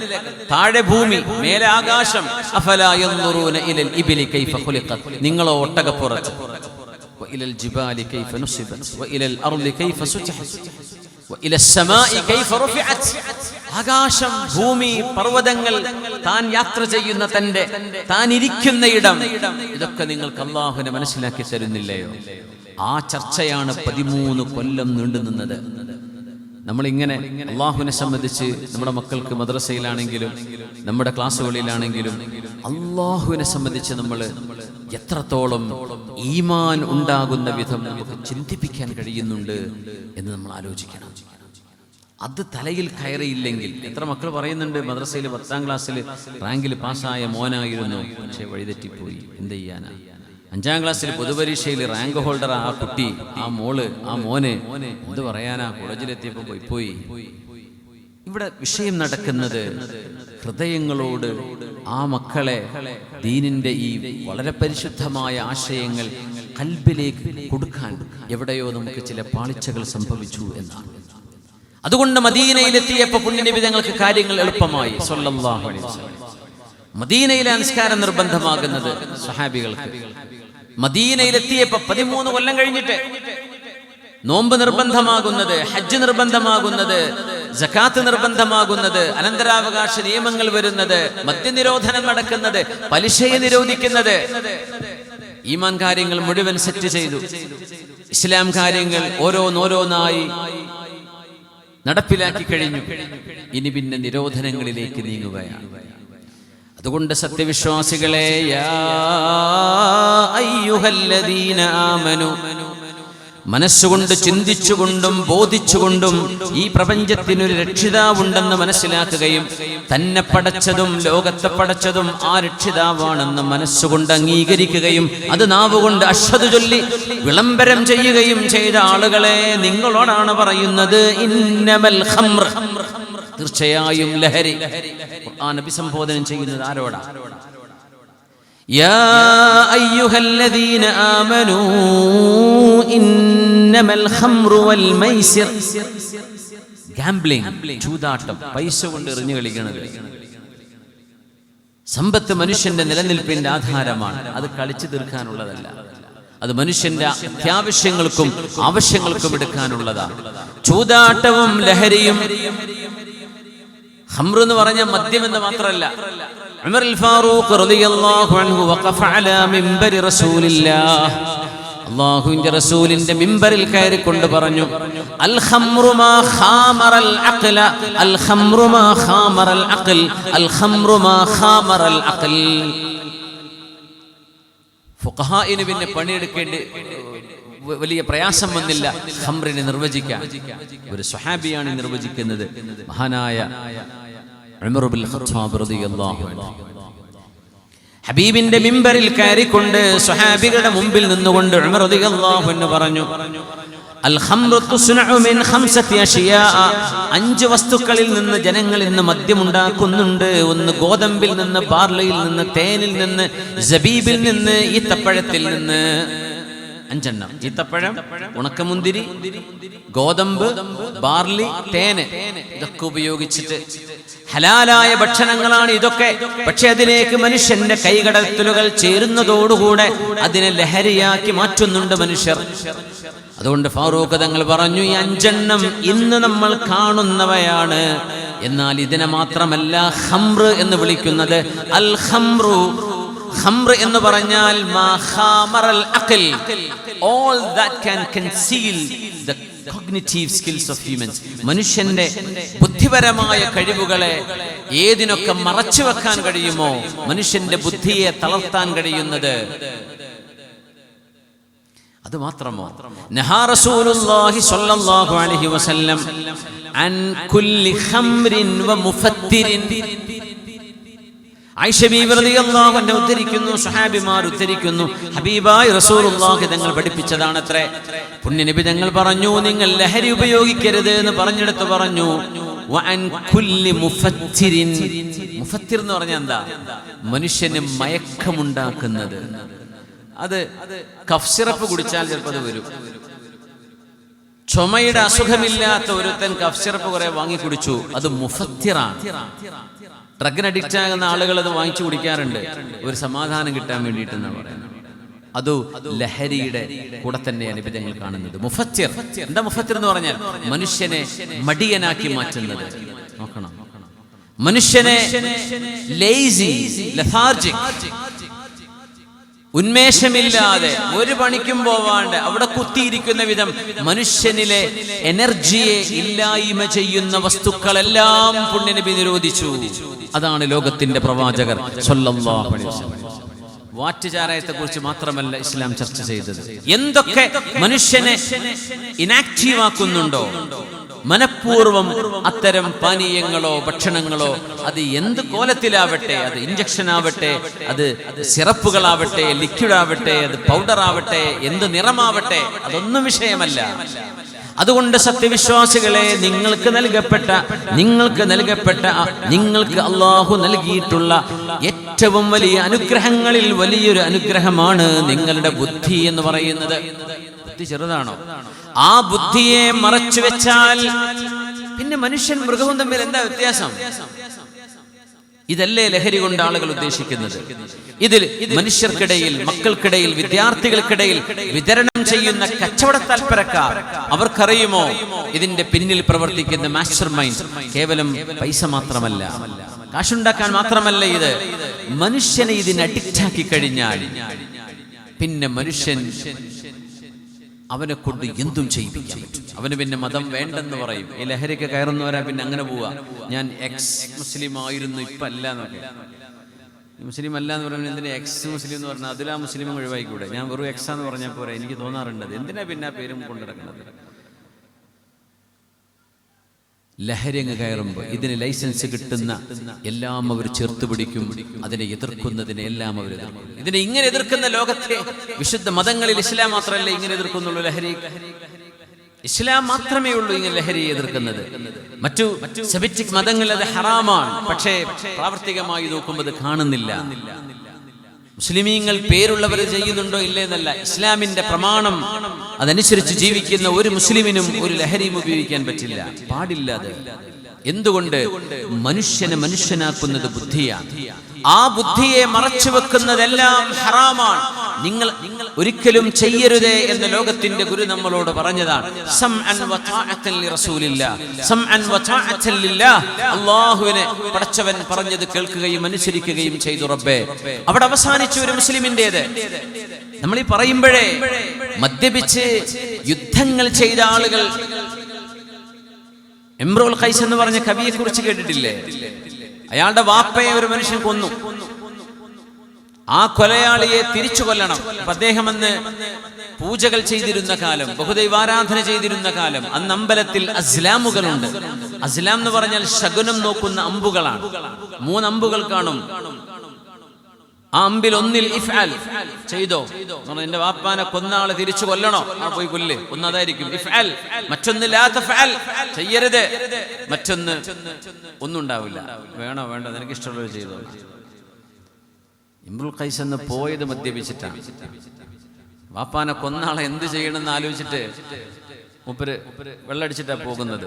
താഴെ ഭൂമി, മേലെ ആകാശം. അഫലാ യൻദുറൂന ഇലൽ ഇബ്ലി കൈഫ ഖുലിഖത്. നിങ്ങളോ ഒട്ടകപ്പുറത്ത്. വഇലൽ ജിബാലി കൈഫ നുസിബത് വഇലൽ അർളി കൈഫ സുതിഹത് വഇലസ് സമാഇ കൈഫ റുഫിഅത്. ആകാശം, ഭൂമി, പർവ്വതങ്ങൾ, താൻ യാത്ര ചെയ്യുന്ന താൻ ഇരിക്കുന്ന ഇടം, ഇതൊക്കെ നിങ്ങൾക്ക് അല്ലാഹുവിനെ മനസ്സിലാക്കി തരുന്നില്ലയോ? ആ ചർച്ചയാണ് 13 കൊല്ലം നീണ്ടു നിന്നത്. നമ്മളിങ്ങനെ അള്ളാഹുവിനെ സംബന്ധിച്ച് നമ്മുടെ മക്കൾക്ക് മദ്രസയിലാണെങ്കിലും നമ്മുടെ ക്ലാസ്സുകളിലാണെങ്കിലും അള്ളാഹുവിനെ സംബന്ധിച്ച് നമ്മൾ എത്രത്തോളം ഈമാൻ ഉണ്ടാകുന്ന വിധം നമുക്ക് ചിന്തിപ്പിക്കാൻ കഴിയുന്നുണ്ട് എന്ന് നമ്മൾ ആലോചിക്കണം. അത് തലയിൽ കയറിയില്ലെങ്കിൽ, എത്ര മക്കൾ പറയുന്നുണ്ട് മദ്രസയിൽ 10ാം ക്ലാസ്സിൽ റാങ്കിൽ പാസ്സായ മോനായിരുന്നു, പക്ഷേ വഴിതെറ്റിപ്പോയി, എന്ത് ചെയ്യാനാ? 5ാം ക്ലാസ്സിൽ പൊതുപരീക്ഷയിൽ റാങ്ക് ഹോൾഡർ ആ കുട്ടി, ആ മോള്, ആ മോന് എന്ത് പറയാനാ, കോളേജിലെത്തിയപ്പോൾ പോയി. ഇവിടെ വിഷയം നടക്കുന്നത് ഹൃദയങ്ങളോട് ആ മക്കളെ ദീനിന്റെ ഈ വളരെ പരിശുദ്ധമായ ആശയങ്ങൾ ഖൽബിലേക്ക് കൊടുക്കാൻ എവിടെയോ നമുക്ക് ചില പാളിച്ചകൾ സംഭവിച്ചു എന്നാണ്. അതുകൊണ്ട് മദീനയിലെത്തിയപ്പോൾ പുണ്യനബി തങ്ങൾക്ക് കാര്യങ്ങൾ എളുപ്പമായി സ്വല്ലല്ലാഹു അലൈഹി വസല്ലം. മദീനയിലെ നിസ്കാരം നിർബന്ധമാകുന്നത് സ്വഹാബികൾക്ക്. മദീനയിലെത്തിയപ്പോൾ 13 കൊല്ലം കഴിഞ്ഞിട്ട് നോമ്പ് നിർബന്ധമാകുന്നത്, ഹജ്ജ് നിർബന്ധമാകുന്നത്, സകാത്ത് നിർബന്ധമാകുന്നത്, അനന്തരാവകാശ നിയമങ്ങൾ വരുന്നത്, മദ്യനിരോധനം നടക്കുന്നത്, പലിശയെ നിരോധിക്കുന്നത്, ഈമാൻ കാര്യങ്ങൾ മുഴുവൻ സെറ്റ് ചെയ്തു. ഇസ്ലാം കാര്യങ്ങൾ ഓരോന്നോരോന്നായി നടപ്പിലാക്കി കഴിഞ്ഞു. ഇനി പിന്നെ നിരോധനങ്ങളിലേക്ക് നീങ്ങുകയാണ്. അതുകൊണ്ട് സത്യവിശ്വാസികളെ, യാ അയ്യുഹല്ലദീന ആമനു, മനസ്സുകൊണ്ട് ചിന്തിച്ചുകൊണ്ടും ബോധിച്ചുകൊണ്ടും ഈ പ്രപഞ്ചത്തിനൊരു രക്ഷിതാവുണ്ടെന്ന് മനസ്സിലാക്കുകയും തന്നെ പടച്ചതും ലോകത്തെ പടച്ചതും ആ രക്ഷിതാവാണെന്ന് മനസ്സുകൊണ്ട് അംഗീകരിക്കുകയും അത് നാവുകൊണ്ട് അഷ്ഹദു ചൊല്ലി വിളംബരം ചെയ്യുകയും ചെയ്ത ആളുകളെ, നിങ്ങളോടാണ് പറയുന്നത് ഇന്നമൽ ഖംർ, തീർച്ചയായും ലഹരി. ഖുർആൻ അഭിസംബോധന ചെയ്യുന്നത് ആരോടാ? യാ അയ്യുഹല്ലദീന ആമനൂ ഇന്നമൽ ഖംറു വൽ മൈസിർ. ഗാംബ്ലിംഗ്, ചൂതാട്ടം, പൈസ കൊണ്ട് എറിഞ്ഞു കളിക്കുന്നത്. സമ്പത്ത് മനുഷ്യന്റെ നിലനിൽപ്പിന്റെ ആധാരമാണ്. അത് കളിച്ചു തീർക്കാനുള്ളതല്ല. അത് മനുഷ്യന്റെ അത്യാവശ്യങ്ങൾക്കും ആവശ്യങ്ങൾക്കും എടുക്കാനുള്ളതാണ്. ചൂതാട്ടവും ലഹരിയും, ഖംർ എന്ന് പറഞ്ഞ മദ്യം എന്ന് മാത്രമല്ല. ഉമർ അൽ ഫാറൂഖ് റളിയല്ലാഹു അൻഹു വഖഫ അലാ മിംബരി റസൂലില്ലാഹ്, അല്ലാഹുവിന്റെ റസൂലിന്റെ മിംബറിൽ കയറിക്കൊണ്ട് പറഞ്ഞു, അൽ ഖംറു മാ ഖാമറൽ അഖ്ല, അൽ ഖംറു മാ ഖാമറൽ അഖ്ൽ, അൽ ഖംറു മാ ഖാമറൽ അഖ്ൽ. ഫുഖഹാഇന് പിന്നെ പണിയെടുക്കേണ്ടി വലിയ പ്രയാസം വന്നില്ല ഖംറിനെ നിർവചിക്കാൻ. ഒരു സ്വഹാബിയാണ് നിർവചിക്കുന്നത്, മഹാനായ ഉമർ ബിൻ ഖത്താബ് റളിയല്ലാഹു അൻഹു. ഹബീബിന്റെ മിമ്പറിൽ കയറിക്കൊണ്ട് സ്വഹാബികളുടെ മുമ്പിൽ നിന്നുകൊണ്ട് ഉമർ റളിയല്ലാഹു അൻഹു പറഞ്ഞു, അൽ ഖംറു തുസ്നഉ മിൻ ഖംസതി അശിയാ, 5 വസ്തുക്കളിൽ നിന്ന് ജനങ്ങൾ ഇന്ന് മദ്യം ഉണ്ടാക്കുന്നുണ്ട്. ഒന്ന് ഗോതമ്പിൽ നിന്ന്, ബാർലിയിൽ നിന്ന്, തേനിൽ നിന്ന്, സബീബിൽ നിന്ന്, ഈത്തപ്പഴത്തിൽ നിന്ന്. 5 എണ്ണം. ഈത്തപ്പഴം, ഉണക്കമുന്തിരി, ഗോതമ്പ്, ബാർലി, തേന്, ഇതൊക്കെ ഉപയോഗിച്ചിട്ട് ഹലാലായ ഭക്ഷണങ്ങളാണ് ഇതൊക്കെ. പക്ഷെ അതിലേക്ക് മനുഷ്യന്റെ കൈകടത്തലുകൾ ചേരുന്നതോടുകൂടെ അതിനെ ലഹരിയാക്കി മാറ്റുന്നുണ്ട് മനുഷ്യർ. അതുകൊണ്ട് ഫാറൂഖ് തങ്ങൾ പറഞ്ഞു, ഈ 5 എണ്ണം ഇന്ന് നമ്മൾ കാണുന്നവയാണ്. എന്നാൽ ഇതിനെ മാത്രമല്ല ഖംർ എന്ന് വിളിക്കുന്നത്. അൽ ഖംറു, ഖംർ എന്ന് പറഞ്ഞാൽ മാ ഖാമറൽ അഖൽ, all that can conceal the cognitive skills of humans. മനുഷ്യന്റെ ബുദ്ധിപരമായ കഴിവുകളെ ഏതിനൊക്കെ മറച്ചു വെക്കാൻ കഴിയുമോ, മനുഷ്യന്റെ ബുദ്ധിയെ തളർത്താൻ കഴിയുന്നത്, അത് മാത്രമോ. നഹാ റസൂലുള്ളാഹി സ്വല്ലല്ലാഹു അലൈഹി വസല്ലം അൻ കുല്ലി ഖംറിൻ വ മുഫത്തിരിൻ. ആയിഷ ബീവി റളിയല്ലാഹു അൻഹ ഉദ്ധരിക്കുന്നു, സ്വഹാബിമാർ ഉദ്ധരിക്കുന്നു, ഹബീബായ റസൂലുള്ളാഹി തങ്ങൾ പഠിപ്പിച്ചതാണത്രേ. പുണ്യനബി തങ്ങൾ പറഞ്ഞു, നിങ്ങൾ ലഹരി ഉപയോഗിക്കരുത് എന്ന് പറഞ്ഞെടുത്ത് പറഞ്ഞു, വഅൻ കുല്ലി മുഫത്തിരിൻ. മുഫത്തിർ എന്ന് പറഞ്ഞാൽ എന്താ? മനുഷ്യന് മയക്കമുണ്ടാക്കുന്നത്. അത് കഫ് സിറപ്പ് കുടിച്ചാൽ ചിലപ്പോൾ അത് വരും. ചുമയുടെ അസുഖമില്ലാത്ത ഒരുത്തൻ കഫ് സിറപ്പ് കുറെ വാങ്ങി കുടിച്ചു, അത് മുഫത്തിറാണ്. ഡ്രഗിന് അഡിക്റ്റ് ആകുന്ന ആളുകൾ അത് വാങ്ങിച്ചു കുടിക്കാറുണ്ട്, ഒരു സമാധാനം കിട്ടാൻ വേണ്ടിയിട്ടെന്നാണ് പറയുന്നത്. അത് ലഹരിയുടെ കൂടെ തന്നെയാണ് ഇപ്പൊ ഞങ്ങൾ കാണുന്നത്. മുഫത്തിർ എന്താ? മുഫത്തിർ എന്ന് പറഞ്ഞാൽ മനുഷ്യനെ മടിയനാക്കി മാറ്റുന്നത്. നോക്കണം, മനുഷ്യനെ ലേസി, ലെഥാർജിക്, ഉന്മേഷമില്ലാതെ ഒരു പണിക്കും പോവാണ്ട് അവിടെ കുത്തിയിരിക്കുന്ന വിധം മനുഷ്യനിലെ എനർജിയെ ഇല്ലായ്മ ചെയ്യുന്ന വസ്തുക്കളെല്ലാം പുണ്യനബി നിരോധിച്ചു. അതാണ് ലോകത്തിന്റെ പ്രവാചകർ സ്വല്ലല്ലാഹു അലൈഹി വസല്ലം. വാറ്റുചാരായത്തെ കുറിച്ച് മാത്രമല്ല ഇസ്ലാം ചർച്ച ചെയ്തത്. എന്തൊക്കെ മനുഷ്യനെ ഇനാക്റ്റീവ് ആക്കുന്നുണ്ടോ, മനഃപൂർവ്വം അത്തരം പാനീയങ്ങളോ ഭക്ഷണങ്ങളോ അത് എന്ത് കോലത്തിലാവട്ടെ, അത് ഇഞ്ചക്ഷൻ ആവട്ടെ, അത് സിറപ്പുകളാവട്ടെ, ലിക്വിഡ് ആവട്ടെ, അത് പൗഡർ ആവട്ടെ, എന്ത് നിറമാവട്ടെ, അതൊന്നും വിഷയമല്ല. അതുകൊണ്ട് സത്യവിശ്വാസികളെ, നിങ്ങൾക്ക് അള്ളാഹു നൽകിയിട്ടുള്ള ഏറ്റവും വലിയ അനുഗ്രഹങ്ങളിൽ വലിയൊരു അനുഗ്രഹമാണ് നിങ്ങളുടെ ബുദ്ധി എന്ന് പറയുന്നത്. ബുദ്ധി ചെറുതാണോ? ആ ബുദ്ധിയെ മറച്ചു വെച്ചാൽ പിന്നെ മനുഷ്യൻ മൃഗവും തമ്മിൽ എന്താ വ്യത്യാസം? ഇതല്ലേ ലഹരി കൊണ്ട് ആളുകൾ ഉദ്ദേശിക്കുന്നത്. ഇതിൽ മനുഷ്യർക്കിടയിൽ, മക്കൾക്കിടയിൽ, വിദ്യാർത്ഥികൾക്കിടയിൽ വിതരണം ചെയ്യുന്ന കച്ചവട താൽപ്പരക്കാർ, അവർക്കറിയുമോ ഇതിന്റെ പിന്നിൽ പ്രവർത്തിക്കുന്ന മാസ്റ്റർ മൈൻഡ് കേവലം പൈസ മാത്രമല്ല, കാശുണ്ടാക്കാൻ മാത്രമല്ല. ഇത് മനുഷ്യനെ ഇതിന് അഡിക്റ്റാക്കി കഴിഞ്ഞാൽ പിന്നെ മനുഷ്യൻ അവനെ കൊണ്ട് എന്തും ചെയ്യിപ്പിക്കാൻ പറ്റും. അവന് പിന്നെ മതം വേണ്ടെന്ന് പറയും. ഈ ലഹരിക്ക് കയറുന്നവരാ പിന്നെ അങ്ങനെ പോവാ. ഞാൻ എക്സ് മുസ്ലിം ആയിരുന്നു, ഇപ്പൊ അല്ല എന്നൊക്കെ. മുസ്ലിം അല്ല എന്ന് പറഞ്ഞാൽ എന്തിനാ എക്സ് മുസ്ലിം എന്ന് പറഞ്ഞാൽ അതിലാ മുസ്ലിം ഒഴിവായിക്കൂടെ? ഞാൻ വെറും എക്സ് എന്ന് പറഞ്ഞാൽ പോരാ. എനിക്ക് തോന്നാറുണ്ട് എന്തിനാ പിന്നെ ആ പേരും കൊണ്ടിടക്കുന്നത്. ലഹരി അങ്ങ് കയറുമ്പോൾ ഇതിന് ലൈസൻസ് കിട്ടുന്ന എല്ലാം അവർ ചേർത്ത് പിടിക്കും. അതിനെ എതിർക്കുന്നതിനെ എല്ലാം അവർ എതിർക്കും. ഇതിനെ ഇങ്ങനെ എതിർക്കുന്ന ലോകത്തെ വിശുദ്ധ മതങ്ങളിൽ ഇസ്ലാം മാത്രമല്ല ഇങ്ങനെ എതിർക്കുന്നുള്ളൂ. ലഹരി ഇസ്ലാം മാത്രമേ ഉള്ളൂ ഇങ്ങനെ ലഹരിയെ എതിർക്കുന്നത്. മറ്റു സെമിറ്റിക് മതങ്ങളിൽ അത് ഹറാമാണ്. പക്ഷേ പ്രാവർത്തികമായി നോക്കുമ്പോൾ അത് കാണുന്നില്ല. മുസ്ലിമീങ്ങൾ പേരുള്ളവർ ചെയ്യുന്നുണ്ടോ ഇല്ലേ എന്നല്ല, ഇസ്ലാമിന്റെ പ്രമാണം അതനുസരിച്ച് ജീവിക്കുന്ന ഒരു മുസ്ലിമിനും ഒരു ലഹരിയും ഉപയോഗിക്കാൻ പറ്റില്ല, പാടില്ല. അത് എന്തുകൊണ്ട്? മനുഷ്യനെ മനുഷ്യനാക്കുന്നത് ബുദ്ധിയാണ്. ആ ബുദ്ധിയെ മറച്ചു വെക്കുന്നതെല്ലാം ഹറാമാണ്. നിങ്ങൾ ഒരിക്കലും ചെയ്യരുതേ എന്ന് ലോകത്തിന്റെ ഗുരു നമ്മളോട് പറഞ്ഞതാണ്. സംഅൻ വതഅതൻ ലിറസൂലില്ലാഹ്, സംഅൻ വതഅതൻ ലില്ലാഹ്. അല്ലാഹുവിനെ പടച്ചവൻ പറഞ്ഞത് കേൾക്കുകയും അനുസരിക്കുകയും ചെയ്തു റബ്ബേ. അവിടെ അവസാനിച്ചു ഒരു മുസ്ലിമിന്റേത്. നമ്മൾ ഈ പറയുമ്പോഴേ മദ്യപിച്ച് യുദ്ധങ്ങൾ ചെയ്ത ആളുകൾ, ഇംറുൽ ഖൈസ് എന്ന് പറഞ്ഞ കവിയെ കുറിച്ച് കേട്ടിട്ടില്ലേ? അയാളുടെ വാപ്പയെ ഒരു മനുഷ്യൻ കൊന്നു. ആ കൊലയാളിയെ തിരിച്ചു കൊല്ലണം. അദ്ദേഹം അന്ന് പൂജകൾ ചെയ്തിരുന്ന കാലം, ബഹുദൈവാരാധന ചെയ്തിരുന്ന കാലം. അന്ന് അമ്പലത്തിൽ അസ്ലാമുകളുണ്ട്. അസ്ലാം എന്ന് പറഞ്ഞാൽ ശകുനം നോക്കുന്ന അമ്പുകളാണ്. 3 അമ്പുകൾ കാണും. ആ അമ്പിൽ ഒന്നിൽ ഇഫ്അൽ ചെയ്തോ, എന്റെ വാപ്പാനെ കൊന്ന ആള് തിരിച്ചു കൊല്ലണോ, ആ പോയി കൊല്ല്, ഒന്നതായിരിക്കും ഇഫ്അൽ. മറ്റൊന്ന് ലാ തഫ്അൽ, ചെയ്യരുത്. മറ്റൊന്ന് ഒന്നും ഉണ്ടാവില്ല, വേണോ വേണ്ട നിനക്ക് ഇഷ്ടമുള്ളത് ചെയ്തോ. ഇംറുൽ ഖൈസ് എന്ന് പോയത് മദ്യപിച്ചിട്ടാണ്. വാപ്പാനെ കൊന്ന ആളെ എന്ത് ചെയ്യണമെന്ന് ആലോചിച്ചിട്ട് മൂപ്പര് വെള്ളടിച്ചിട്ടാണ് പോകുന്നത്.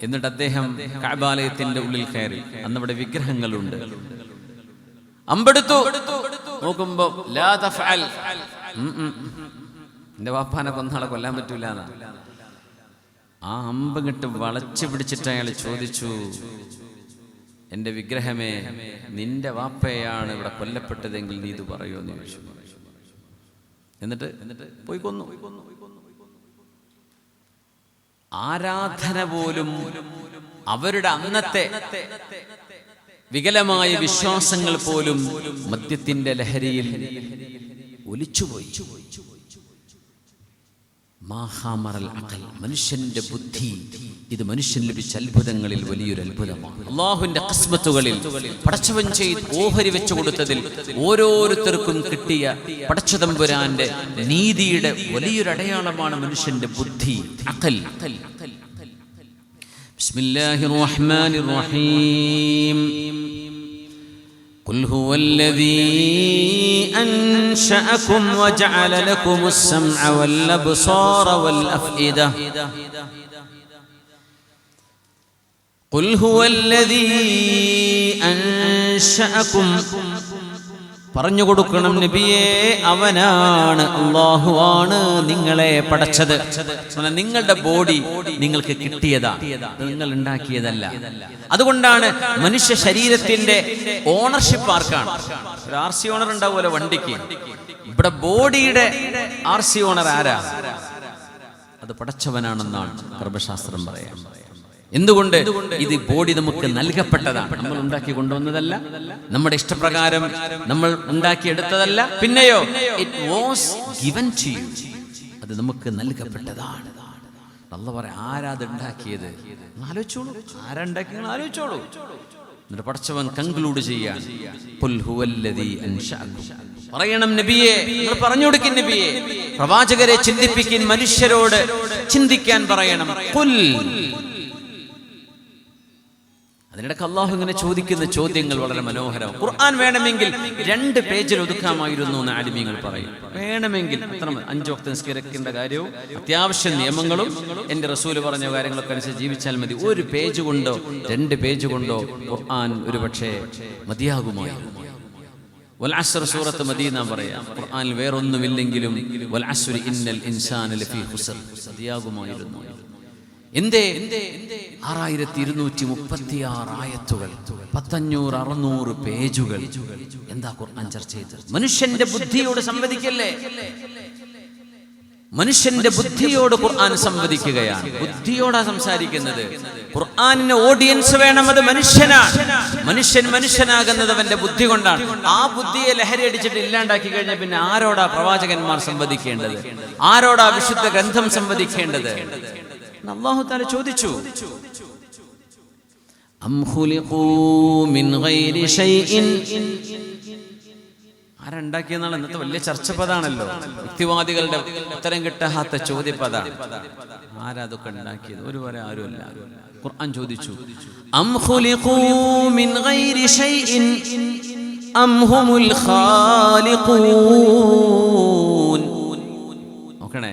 എന്നിട്ട് അദ്ദേഹം കഅബാലയത്തിന്റെ ഉള്ളിൽ കയറി. അന്നവിടെ വിഗ്രഹങ്ങളുണ്ട്. അമ്പെടുത്തു, നോക്കുമ്പോ ലാ തഫ്അൽ, എന്റെ വാപ്പാനെ കൊന്നാളെ കൊല്ലാൻ പറ്റൂല. ആ അമ്പ് കിട്ട് വളച്ചു പിടിച്ചിട്ട് അയാൾ ചോദിച്ചു, എന്റെ വിഗ്രഹമേ, നിന്റെ വാപ്പയാണ് ഇവിടെ കൊല്ലപ്പെട്ടതെങ്കിൽ നീ ഇത് പറയൂ എന്ന് ചോദിച്ചു. എന്നിട്ട് പോയി കൊന്നു. ആരാധന പോലും അവരുടെ അന്നത്തെ വികലമായ വിശ്വാസങ്ങൾ പോലും മദ്യത്തിന്റെ ലഹരിയിൽ ഒലിച്ചുപോയി. മനുഷ്യന്റെ ബുദ്ധി, ഇത് മനുഷ്യൻ ലഭിച്ച അത്ഭുതങ്ങളിൽ വലിയൊരു അത്ഭുതമാണ്. അല്ലാഹുവിന്റെ ഖസ്മത്തുകളിൽ പടച്ചവൻ ചെയ്ത് ഓഹരി വെച്ചു കൊടുത്തതിൽ ഓരോരുത്തർക്കും കിട്ടിയ പടച്ചതമ്പുരാന്റെ നീതിയുടെ വലിയൊരു അടയാളമാണ് മനുഷ്യന്റെ ബുദ്ധി, അഖൽ. ബിസ്മില്ലാഹിർ റഹ്മാനിർ റഹീം. قل هو الذي أنشأكم وجعل لكم السمع والأبصار والأفئدة. قل هو الذي أنشأكم. പറഞ്ഞു കൊടുക്കണം നബിയേ, അവനാണ്, അല്ലാഹുവാണ് നിങ്ങളെ പടച്ചത്. നിങ്ങളുടെ ബോഡി നിങ്ങൾക്ക് കിട്ടിയതാ, നിങ്ങൾ ഉണ്ടാക്കിയതല്ല. അതുകൊണ്ടാണ് മനുഷ്യ ശരീരത്തിന്റെ ഓണർഷിപ്പ് ആർക്കാണ്? ഒരു RC ഓണർ ഉണ്ടാവുമല്ലോ വണ്ടിക്ക്. ഇവിടെ ബോഡിയുടെ RC ഓണർ ആരാ? അത് പടച്ചവനാണെന്നാണ് ഗർഭശാസ്ത്രം പറയാം. എന്തുകൊണ്ട്? ഇത് ബോഡി നമുക്ക് നൽകപ്പെട്ടതാണ്, നമ്മൾ ഉണ്ടാക്കി കൊണ്ടുവന്നതല്ല, നമ്മുടെ ഇഷ്ടപ്രകാരം നമ്മൾ ഉണ്ടാക്കിയെടുത്തതല്ല. പിന്നെയോ it was given to you, അത് നമുക്ക് നൽകപ്പെട്ടതാണ്. അല്ലാഹു പറയാം, ആരാതുണ്ടാക്കിയത് ആലോചിച്ചോളൂ, ആരാണ്ടാക്കി ആലോചിച്ചോളൂ. എന്നിട്ട് പടച്ചവൻ കൺക്ലൂഡ് ചെയ്യാൻ, ഖുൽ ഹുവല്ലദീ അൻശഅകും. പറയണം നബിയെ, നിങ്ങൾ പറഞ്ഞു കൊടുക്കും നബിയെ, പ്രവാചകരെ ചിന്തിപ്പിക്കാൻ, മനുഷ്യരോട് ചിന്തിക്കാൻ പറയണം. ഖുൽ. അതിനിടയ്ക്ക് അള്ളാഹു ഇങ്ങനെ ചോദിക്കുന്ന ചോദ്യങ്ങൾ വളരെ മനോഹരമാണ്. ഖുർആൻ വേണമെങ്കിൽ 2 പേജിൽ ഒതുക്കാമായിരുന്നു എന്ന് ആലിമീങ്ങൾ പറയും. വേണമെങ്കിൽ അത്ര 5 വക്ത് നിസ്കരിക്കേണ്ട കാര്യവും അത്യാവശ്യ നിയമങ്ങളും എൻ്റെ റസൂല് പറഞ്ഞ കാര്യങ്ങളൊക്കെ അനുസരിച്ച് ജീവിച്ചാൽ മതി. 1 പേജ് കൊണ്ടോ 2 പേജ് കൊണ്ടോ ഖുർആൻ ഒരു പക്ഷേ മതിയാകുമായിരുന്നു. വൽ അസ്ർ സൂറത്ത് മദീന പറയാം. ഖുർആനിൽ വേറൊന്നുമില്ലെങ്കിലും വൽ അസ്രി ഇന്നൽ ഇൻസാന ലഫീ ഖുസ്ർ മതിയാകുമായിരുന്നു. എന്തേ 6236 ആയത്തുകൾ, 1500-600 പേജുകൾ. എന്താ ഖുർആൻ ചർച്ച ചെയ്തത്? മനുഷ്യന്റെ ബുദ്ധിയോട് സംവദിക്കല്ലേ? മനുഷ്യന്റെ ബുദ്ധിയോട് ഖുർആൻ സംവദിക്കുകയാണ്. ബുദ്ധിയോടാ സംസാരിക്കുന്നത്. ഖുർആനിന് ഓഡിയൻസ് വേണം, അത് മനുഷ്യനാണ്. മനുഷ്യനാകുന്നത് അവന്റെ ബുദ്ധി കൊണ്ടാണ്. ആ ബുദ്ധിയെ ലഹരി അടിച്ചിട്ട് ഇല്ലാണ്ടാക്കി കഴിഞ്ഞാൽ പിന്നെ ആരോടാ പ്രവാചകന്മാർ സംവദിക്കേണ്ടത്? ആരോടാ വിശുദ്ധ ഗ്രന്ഥം സംവദിക്കേണ്ടത്? അല്ലാഹു തആല ചോദിച്ചു, അം ഖുലിഖൂ മിൻ ഗൈരി ഷൈഇൻ. ആരുണ്ടാക്കിയെന്നാണ് ഇന്നത്തെ വലിയ ചർച്ചപദാണല്ലോ. യുക്തിവാദികളുടെ ഉത്തരം കിട്ടാത്ത ചോദ്യപദാണ്. ആരാതൊക്കെ ഉണ്ടാക്കിയത്? ഒരുവരെ ആരുമല്ല. ഖുർആൻ ചോദിച്ചു, അം ഖുലിഖൂ മിൻ ഗൈരി ഷൈഇൻ അം ഹുമുൽ ഖാലിഖൂൻ. നോക്കണേ,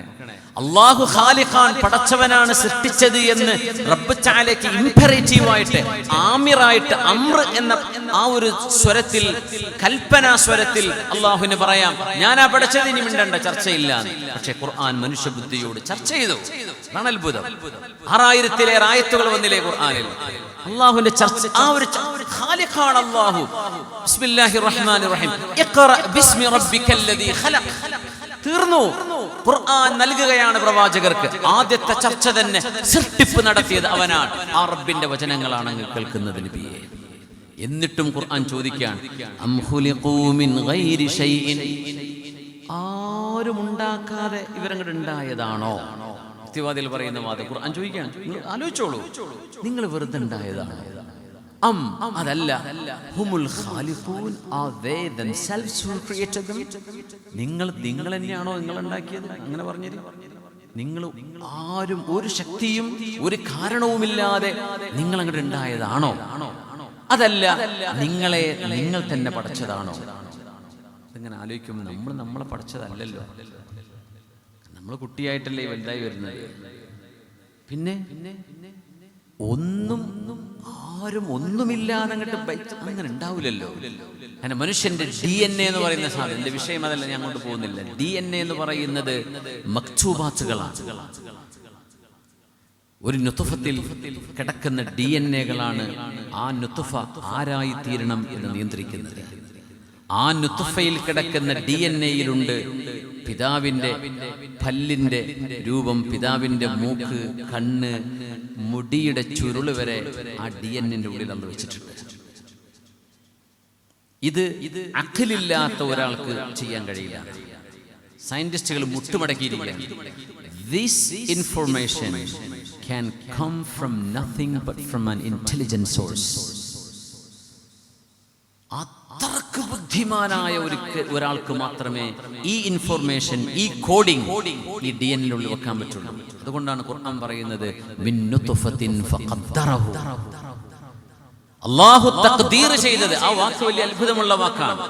അല്ലാഹു ഖാലിഖാൻ, പടച്ചവനാണ് സൃഷ്ടിച്ചത് എന്ന് റബ്ബ് തആലയ്ക്ക് ഇംപെറേറ്റീവായിട്ട്, ആമിറായിട്ട്, അംർ എന്ന ആ ഒരു സ്വരത്തിൽ, കൽപ്പനാ സ്വരത്തിൽ അല്ലാഹുവിന് പറയാം, ഞാനാ പടച്ചത്, ഇനി മിണ്ടണ്ട, ചർച്ചയില്ല. പക്ഷേ ഖുർആൻ മനുഷ്യബുദ്ധിയോട് ചർച്ച ചെയ്തു. അതാണ് അത്ഭുതം. 6000-ലേറെ ആയത്തുകൾ വന്നില്ലേ ഖുർആനിൽ? അല്ലാഹുവിന്റെ ചർച്ച, ആ ഒരു ഖാലിഖാൻ അല്ലാഹു. ബിസ്മില്ലാഹിർ റഹ്മാനിർ റഹീം, ഇഖ്റ ബിസ്മി റബ്ബിക്കല്ലദീ ഖലഖ്. തീർന്നു. ഖുർആൻ നൽകുകയാണ് പ്രവാചകർക്ക്. ആദ്യത്തെ ചർച്ച തന്നെ സൃഷ്ടിപ്പ് നടത്തിയത് അവനാണ്. ആ റബ്ബിന്റെ വചനങ്ങളാണ് കേൾക്കുന്നത് നബിയെ. എന്നിട്ടും ഖുർആൻ ചോദിക്കാൻ, അം ഖുലിഖൂ മിൻ ഗൈരി ഷൈഇൻ. ആരും ഉണ്ടാക്കാതെ ഇവരങ്ങോട്ട് ഉണ്ടായതാണോ? യുക്തിവാദികൾ പറയുന്ന വാദം. ഖുർആൻ ചോദിക്കാൻ, ആലോചിച്ചോളൂ, നിങ്ങൾ വെറുതെ ഉണ്ടായതാണോ? അതല്ല, ഹുമുൽ ഖാലിഖൂൻ, are they themselves who created them? നിങ്ങൾ തന്നെയാണോ നിങ്ങൾ ഉണ്ടാക്കിയത്? അങ്ങനെ പറഞ്ഞത്. നിങ്ങൾ ആരും ഒരു ശക്തിയും ഒരു കാരണവുമില്ലാതെ നിങ്ങൾ അങ്ങോട്ട് ഉണ്ടായതാണോ? അതല്ല, നിങ്ങളെ നിങ്ങൾ തന്നെ പടച്ചതാണോ? ഇങ്ങനെ ആലോചിക്കുമ്പോൾ നമ്മളെ പടച്ചതല്ലല്ലോ. നമ്മൾ കുട്ടിയായിട്ടല്ലേ വലുതായി വരുന്നത്. പിന്നെ ആരും ഒന്നുമില്ലാതെ അങ്ങനെ ഉണ്ടാവില്ലല്ലോ. അങ്ങനെ മനുഷ്യന്റെ DNA എന്ന് പറയുന്ന സാധനം, എന്റെ വിഷയം അതല്ല, ഞാൻ അങ്ങോട്ട് പോകുന്നില്ല. DNA എന്ന് പറയുന്നത് മക്തൂബാത്തുകളാണ്. ഒരു നുത്ഫത്തിൽ കിടക്കുന്ന DNAകളാണ് ആ നുത്ഫ ആരായി തീരണം എന്ന് നിയന്ത്രിക്കുന്നത്. ആ നുത്ഫയിൽ കിടക്കുന്ന DNAയിലുണ്ട് പിതാവിന്റെ പല്ലിന്റെ രൂപം, പിതാവിന്റെ മൂക്ക്, കണ്ണ്, മുടിയുടെ ചുരുള് വരെ ആ DNA ഉള്ളിൽ അന്ന് വെച്ചിട്ടുണ്ട്. ഇത് അഖിലില്ലാത്ത ഒരാൾക്ക് ചെയ്യാൻ കഴിയില്ല. സയന്റിസ്റ്റുകൾ മുട്ടുമടക്കിയിരിക്കുകയാണ്. This information can come from nothing but from an intelligent source. അത്രക്ക് ബുദ്ധിമാനായ ഒരാൾക്ക് മാത്രമേ ഈ ഇൻഫോർമേഷൻ, ഈ കോഡിംഗ് ഈ DNA ഉള്ളിൽ വെക്കാൻ പറ്റുള്ളൂ. അതുകൊണ്ടാണ് ഖുർആൻ പറയുന്നത്, മിൻ നുത്ഫത്തിൻ ഫഖദ്ദറഹു. അല്ലാഹു തഖ്ദീർ ചെയ്തത്. ആ വാക്ക് വലിയ അത്ഭുതമുള്ള വാക്കാണ്.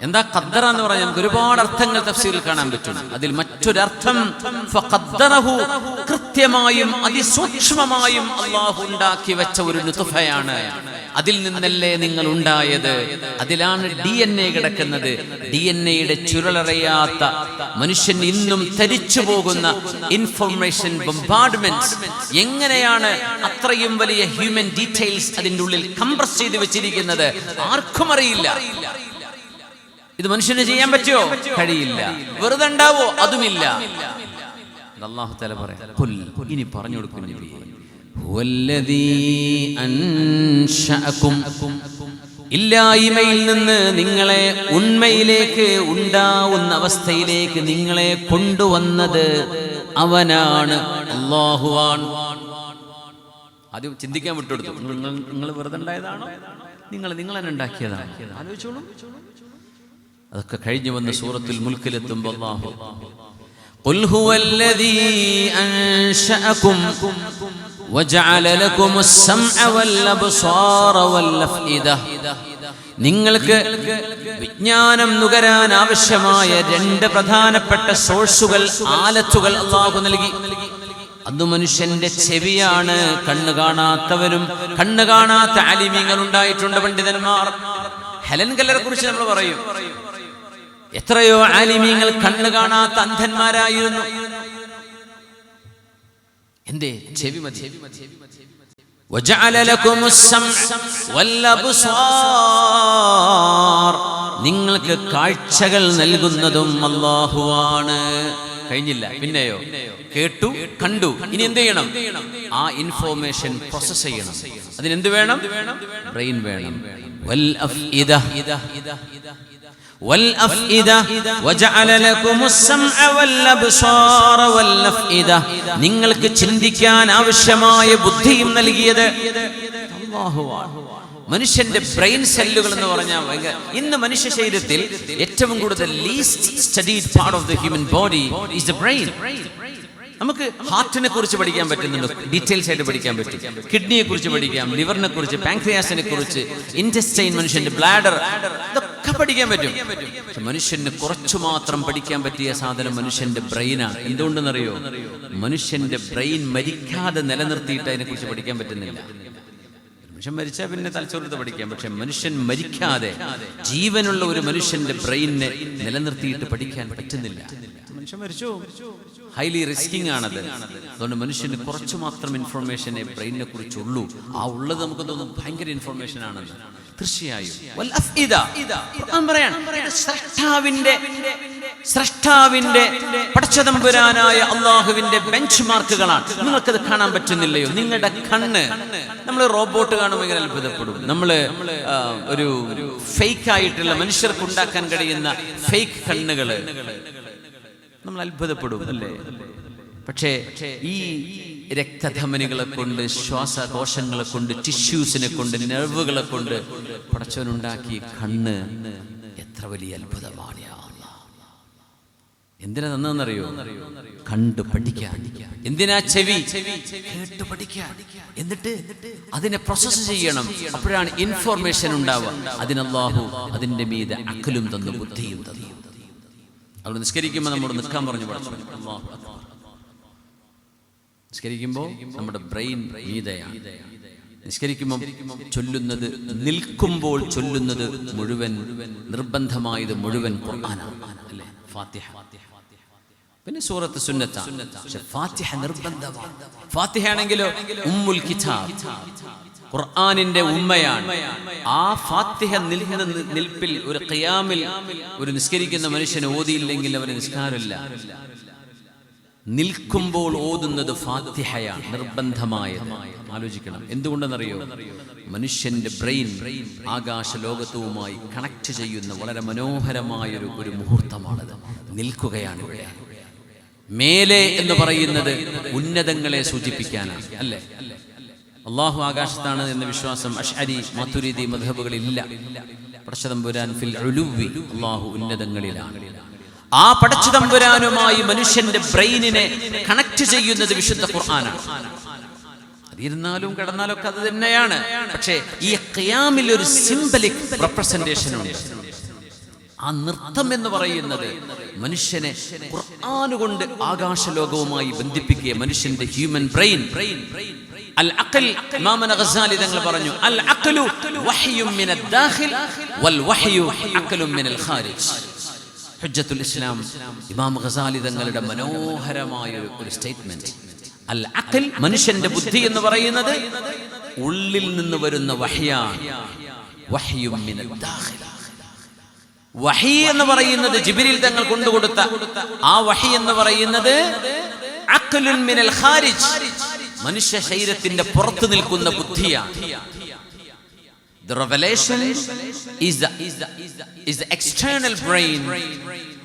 എന്താ ഖദ്ദറ എന്ന് പറഞ്ഞാൽ നമുക്ക് ഒരുപാട് അർത്ഥങ്ങൾ തഫ്സീറിൽ കാണാൻ പറ്റും. അതിൽ മറ്റൊരർത്ഥം ഫഖദ്ദറഹു, കൃത്യമായും അതിസൂക്ഷ്മമായും അല്ലാഹു ഉണ്ടാക്കി വെച്ച ഒരു നുത്ഫയാണ്. അതിൽ നിന്നല്ലേ നിങ്ങൾ ഉണ്ടായത്. അതിലാണ് DNA കിടക്കുന്നത്. DNAയുടെ ചുരുളറിയാത്ത മനുഷ്യൻ ഇന്നും തരിച്ചു പോകുന്ന ഇൻഫർമേഷൻ ബോംബാർഡ്മെന്റ്. എങ്ങനെയാണ് അത്രയും വലിയ ഹ്യൂമൻ ഡീറ്റെയിൽസ് അതിൻ്റെ ഉള്ളിൽ കംപ്രസ് ചെയ്ത് വെച്ചിരിക്കുന്നത്? ആർക്കും അറിയില്ല. ഇത് മനുഷ്യന് ചെയ്യാൻ പറ്റുമോ? കഴിയില്ല. വെറുതെ ഉണ്ടാവോ? അതുമില്ല. അല്ലാഹു തആല പറയാം, ഇനി പറഞ്ഞു കൊടുക്കുന്നു നബിയേ, ഹുവല്ലദീ അൻശഅകും, ഇല്ലായ്മയിൽ നിന്ന് നിങ്ങളെ ഉണ്മയിലേക്ക്, ഉണ്ടാവുന്ന അവസ്ഥയിലേക്ക് നിങ്ങളെ കൊണ്ടുവന്നത് അവനാണ്, അല്ലാഹുവാണ്. ആദ്യം ചിന്തിക്കാൻ വിട്ടുകൊടുത്തു. നിങ്ങൾ വെറുതെ ഉണ്ടായതാണോ? നിങ്ങൾ തന്നെ ഉണ്ടാക്കിയതാണ്? ആലോചിച്ചോളൂ. അതൊക്കെ കഴിഞ്ഞു വന്ന് സൂറത്തുൽ മുൽക്കിലെത്തുമ്പോൾ അല്ലാഹു ഖുൽ ഹുവല്ലദീ അൻശഅകും വജഅല ലകുമുസ് സമഅ വൽ അബ്സാറ വൽ അഫ്ഇദ. നിങ്ങൾക്ക് വിജ്ഞാനം നുകരാൻ ആവശ്യമായ 2 പ്രധാനപ്പെട്ട സോഴ്സുകൾ, ആലത്തുകൾ അല്ലാഹു നൽകി. അത് മനുഷ്യന്റെ ചെവിയാണ്. കണ്ണ് കാണാത്തവരും കണ്ണ് കാണാത്ത ആലിമീങ്ങൾ ഉണ്ടായിട്ടുണ്ട്, പണ്ഡിതന്മാർ. ഹെലൻ കെല്ലറെ കുറിച്ച് നമ്മൾ പറയും. എത്രയോ ആലിമീങ്ങൾ കണ്ണ് കാണാത്ത അന്ധന്മാരായിരുന്നു. എന്തേ? ചെവി മതി. വജഅല ലകുമുസ് സമഅ വൽ അബ്സാർ. നിങ്ങൾക്ക് കാഴ്ചകൾ നൽകുന്നതും അല്ലാഹുവാണ്. കഴിഞ്ഞില്ല, പിന്നെയോ? കേട്ടു, കണ്ടു. ഇനി എന്ത് ചെയ്യണം? ആ ഇൻഫോർമേഷൻ പ്രോസസ് ചെയ്യണം. അതിനെന്ത് വേണം? ബ്രെയിൻ വേണം. വൽ അഫ്ഇദ والأفئدة وجعل لكم السمع والأبصار والأفئدة. നിങ്ങൾക്ക് ചിന്തിക്കാൻ ആവശ്യമായ ബുദ്ധിയും നൽകിയത് അല്ലാഹുവാണ്. മനുഷ്യന്റെ ബ്രെയിൻ സെല്ലുകൾ എന്ന് പറഞ്ഞാൽ ഇന്ന് മനുഷ്യ ശരീരത്തിൽ ഏറ്റവും കൂടുതൽ least studied part of the human body is the brain. നമുക്ക് ഹാർട്ടിനെ കുറിച്ച് പഠിക്കാൻ പറ്റുന്നുണ്ട്, ഡീറ്റെയിൽസ് ആയിട്ട് പഠിക്കാൻ പറ്റും. കിഡ്നിയെ കുറിച്ച് പഠിക്കാം, ലിവറിനെ കുറിച്ച്, പാൻക്രിയാസിനെ കുറിച്ച്, ഇൻറ്റസ്റ്റൈൻ, മനുഷ്യന്റെ ബ്ലാഡർ, ഇതൊക്കെ പഠിക്കാൻ പറ്റും. പക്ഷെ മനുഷ്യന് കുറച്ചു മാത്രം പഠിക്കാൻ പറ്റിയ സാധനം മനുഷ്യന്റെ ബ്രെയിനാണ്. എന്തുകൊണ്ടെന്നറിയോ? മനുഷ്യന്റെ ബ്രെയിൻ മരിക്കാതെ നിലനിർത്തിയിട്ട് അതിനെ കുറിച്ച് പഠിക്കാൻ പറ്റുന്നില്ല. മനുഷ്യൻ മരിച്ചാൽ പിന്നെ തലച്ചോറത്ത് പഠിക്കാം. പക്ഷെ മനുഷ്യൻ മരിക്കാതെ ജീവനുള്ള ഒരു മനുഷ്യന്റെ ബ്രെയിനിനെ നിലനിർത്തിയിട്ട് പഠിക്കാൻ പറ്റുന്നില്ല. മനുഷ്യൻ മരിച്ചു. ഹൈലി റിസ്കിംഗ് ആണത്. അതുകൊണ്ട് മനുഷ്യന് കുറച്ചു മാത്രം ഇൻഫർമേഷനെ ബ്രെയിനിനെ കുറിച്ചുള്ളൂ. ആ ഉള്ളത് നമുക്ക് തോന്നും ഭയങ്കര ഇൻഫർമേഷൻ ആണെന്ന്. തീർച്ചയായും സ്രഷ്ടാവിന്റെ പടച്ചതമ്പുരാനായ അള്ളാഹുവിന്റെ ബെഞ്ച് മാർക്കുകളാണ്. നിങ്ങൾക്കത് കാണാൻ പറ്റുന്നില്ലയോ? നിങ്ങളുടെ കണ്ണ്, നമ്മൾ റോബോട്ട് കാണുമ്പോൾ ഇങ്ങനെ അത്ഭുതപ്പെടും. നമ്മള് ഒരു ഫേക്ക് ആയിട്ടുള്ള മനുഷ്യർക്ക് ഉണ്ടാക്കാൻ കഴിയുന്ന ഫേക്ക് കണ്ണുകള് നമ്മൾ അത്ഭുതപ്പെടും, അല്ലേ? പക്ഷേ ഈ രക്തധമനികളെ കൊണ്ട്, ശ്വാസകോശങ്ങളെ കൊണ്ട്, ടിഷ്യൂസിനെ കൊണ്ട്, നെർവുകളെ കൊണ്ട് പടച്ചവനുണ്ടാക്കിയ കണ്ണ് എത്ര വലിയ അത്ഭുതമാണ്. എന്തിനാ തന്നറിയോ? കണ്ടു പഠിക്കാൻ. എന്തിനാ ചെവി? കേട്ട് പഠിക്കാൻ. എന്നിട്ട് അതിനെ പ്രോസസ് ചെയ്യണം. അപ്പോഴാണ് ഇൻഫോർമേഷൻ ഉണ്ടാവുക. അതിനല്ലാഹു അതിന്റെ മീതെ അക്കലും തന്നു, ബുദ്ധിയും തന്നു. അവിടെ നിസ്കരിക്കുമ്പോൾ നമ്മോട് നിൽക്കാൻ പറഞ്ഞു. നിസ്കരിക്കുമ്പോൾ നമ്മുടെ ബ്രെയിൻ മീതയാണ്. നിസ്കരിക്കുമ്പോൾ ചൊല്ലുന്നത്, നിൽക്കുമ്പോൾ ചൊല്ലുന്നത് മുഴുവൻ, നിർബന്ധമായത് മുഴുവൻ ഖുർആനാണ്, അല്ലേ? ഫാത്തിഹ, പിന്നെ സൂറത്ത് സുന്നത്താണ്. പക്ഷെ ഫാത്തിഹ നിർബന്ധമാണ്. ഫാത്തിഹ ആണെങ്കിലോ ഉമ്മുൽ കിതാബ്, ഖുർആനിന്റെ ഉമ്മയാണ്. ആ ഫാത്തിഹ നിൽപ്പിൽ, ഒരു ഖിയാമിൽ ഒരു നിസ്കരിക്കുന്ന മനുഷ്യന് ഓതിയില്ലെങ്കിൽ അവന് നിസ്കാരമില്ല. നിൽക്കുമ്പോൾ ഓതുന്നത് ഫാത്തിഹയാണ്, നിർബന്ധമായത്. ആലോചിക്കണം. എന്തുകൊണ്ടെന്നറിയോ? മനുഷ്യന്റെ ബ്രെയിൻ ആകാശ ലോകത്തുമായി കണക്ട് ചെയ്യുന്ന വളരെ മനോഹരമായൊരു മുഹൂർത്തമാണത്. നിൽക്കുകയാണ് ഇവിടെ. മേലെ എന്ന് പറയുന്നത് ഉന്നതങ്ങളെ സൂചിപ്പിക്കാനാണ്, അല്ലേ? അള്ളാഹു ആകാശത്താണ് എന്ന വിശ്വാസം അശ്അരി, മതുരിദി മദ്ഹബുകളിൽ ഇല്ല. പടച്ചതമ്പുരാൻ ഫിൽ ഉലുവി, അള്ളാഹു ഉന്നതങ്ങളിലാണ്. ആ പടച്ചതമ്പുരാനുമായി മനുഷ്യന്റെ ബ്രെയിനിനെ കണക്ട് ചെയ്യുന്നത് വിശുദ്ധ ഖുർആനാണ്. ഇരുന്നാലും കിടന്നാലും ഒക്കെ അത് തന്നെയാണ്. പക്ഷേ ഈ ഖിയാമിൽ ഒരു സിംബലിക് റെപ്രസെന്റേഷൻ ഉണ്ട്. ആ നൃത്തം എന്ന് പറയുന്നത് മനുഷ്യനെ ഖുർആൻ കൊണ്ട് ആകാശലോകവുമായി ബന്ധിപ്പിക്കുക. മനുഷ്യന്റെ ഹ്യൂമൻ ബ്രെയിൻ, അൽ അഖൽ, ഇമാം ഗസാലി തങ്ങൾ പറഞ്ഞു, അൽ അഖലു വഹ്യുൻ മിനൽ ദാഖിൽ വൽ വഹ്യു അഖലുൻ മിനൽ ഖാരിജ്. ഹുജ്ജത്തുൽ ഇസ്ലാം ഇമാം ഗസാലി തങ്ങളുടെ മനോഹരമായ ഒരു സ്റ്റേറ്റ്മെന്റ്. അൽ അഖൽ, മനുഷ്യന്റെ ബുദ്ധി എന്ന് പറയുന്നത് ഉള്ളിൽ നിന്ന് വരുന്ന വഹ്യാണ്. വഹ്യുൻ മിനൽ ദാഖിൽ. വഹി എന്ന് പറയുന്നത് ജിബ്രീൽ തങ്ങൾ കൊണ്ടുകൊടുത്ത ആ വഹി എന്ന് പറയുന്നത് അഖലുൻ മിനൽ ഖാരിജ്, മനുഷ്യ ശരീരത്തിന്റെ പുറത്ത് നിൽക്കുന്ന ബുദ്ധിയാണ്. The revelation is the external brain,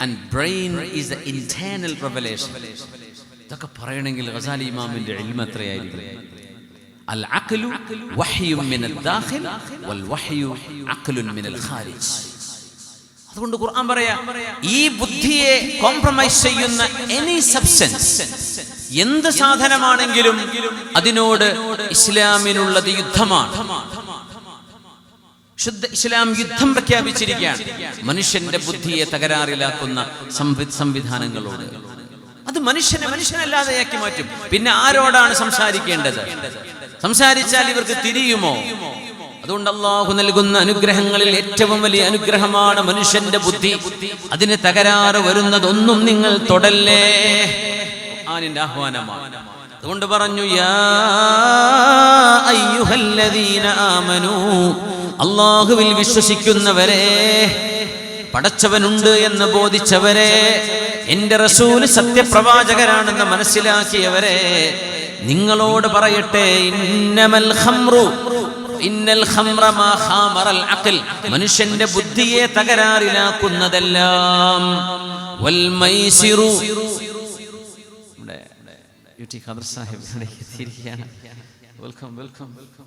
and brain is the internal revelation. ഇതൊക്കെ പറയണമെങ്കിൽ ഗസാലി ഇമാമിന്റെ ഇൽമ് എത്രയായിരിക്കും. അൽ അഖ്ലു വഹ്യുൻ മിനൽ ദാഖിൽ വൽ വഹ്യു അഖ്ലുൻ മിനൽ ഖാരിജ്. അതുകൊണ്ട് ഖുർആൻ പറയാ, ഈ ബുദ്ധിയെ കോംപ്രമൈസ് ചെയ്യുന്ന എനി സബ്സ്റ്റൻസ്, എന്ത് സാധനമാണെങ്കിലും അതിനോട് ഇസ്ലാമിനുള്ളത് യുദ്ധമാണ്. ശുദ്ധ ഇസ്ലാം യുദ്ധം പ്രഖ്യാപിച്ചിരിക്കുകയാണ് മനുഷ്യന്റെ ബുദ്ധിയെ തകരാറിലാക്കുന്ന സംവിധാനങ്ങളോട്. അത് മനുഷ്യനല്ലാതെയാക്കി മാറ്റും. പിന്നെ ആരോടാണ് സംസാരിക്കേണ്ടത്? സംസാരിച്ചാൽ ഇവർക്ക് തിരിയുമോ? അതുകൊണ്ട് അല്ലാഹു നൽകുന്ന അനുഗ്രഹങ്ങളിൽ ഏറ്റവും വലിയ അനുഗ്രഹമാണ് മനുഷ്യന്റെ ബുദ്ധി. അതിന് തകരാറ് വരുന്നതൊന്നും നിങ്ങൾ തൊടല്ലേ. ഖുർആനിന്റെ ആഹ്വാനമാണ്. അതുകൊണ്ട് പറഞ്ഞു, യാ അയ്യുഹല്ലദീന ആമനൂ, അല്ലാഹുവിൽ വിശ്വസിക്കുന്നവരെ, പടച്ചവനുണ്ട് എന്ന് ബോധിച്ചവരെ, എന്റെ റസൂൽ സത്യപ്രവാചകരാണെന്ന് മനസ്സിലാക്കിയവരെ, നിങ്ങളോട് പറയട്ടെ, ഇന്നൽ ഖംറ മാ ഖാമറൽ അഖൽ, മനുഷ്യന്റെ ബുദ്ധിയെ തകരാറിലാക്കുന്നതെല്ലാം, വൽ മൈസിറു, യുടി ഖദർ സാഹിബ് എത്തിയിരിക്കുകയാണ്. Welcome welcome welcome.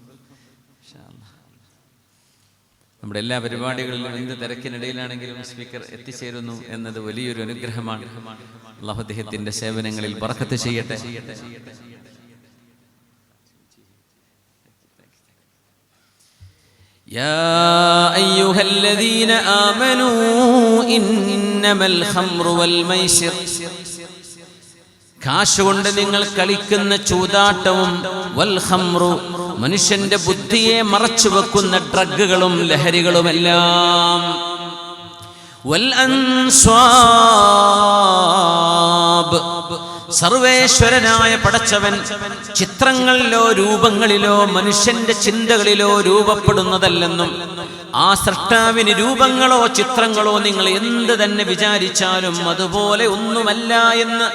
നമ്മുടെ എല്ലാ പരിപാടികളിലും എന്ത് തിരക്കിനിടയിലാണെങ്കിലും സ്പീക്കർ എത്തിച്ചേരുന്നു എന്നത് വലിയൊരു അനുഗ്രഹമാണ്. അല്ലാഹു അദ്ദേഹത്തിന്റെ സേവനങ്ങളിൽ ബറക്കത്ത് ചെയ്യട്ടെ. യാ അയ്യുഹല്ലദീന ആമനൂ ഇന്നമൽ ഖംറു വൽ മൈസിർ, കാശ് കൊണ്ട് നിങ്ങൾ കളിക്കുന്ന ചൂതാട്ടവും, വൽ ഖംറു, മനുഷ്യന്റെ ബുദ്ധിയെ മറച്ചു വെക്കുന്ന ഡ്രഗുകളും ലഹരികളുമെല്ലാം, വൽ അൻസ്വാബ്, സർവേശ്വരനായ പടച്ചവൻ ചിത്രങ്ങളിലോ രൂപങ്ങളിലോ മനുഷ്യന്റെ ചിന്തകളിലോ രൂപപ്പെടുന്നതല്ലെന്നും, ആ സൃഷ്ടാവിന് രൂപങ്ങളോ ചിത്രങ്ങളോ നിങ്ങൾ എന്ത് തന്നെ വിചാരിച്ചാലും അതുപോലെ ഒന്നുമല്ല എന്ന്,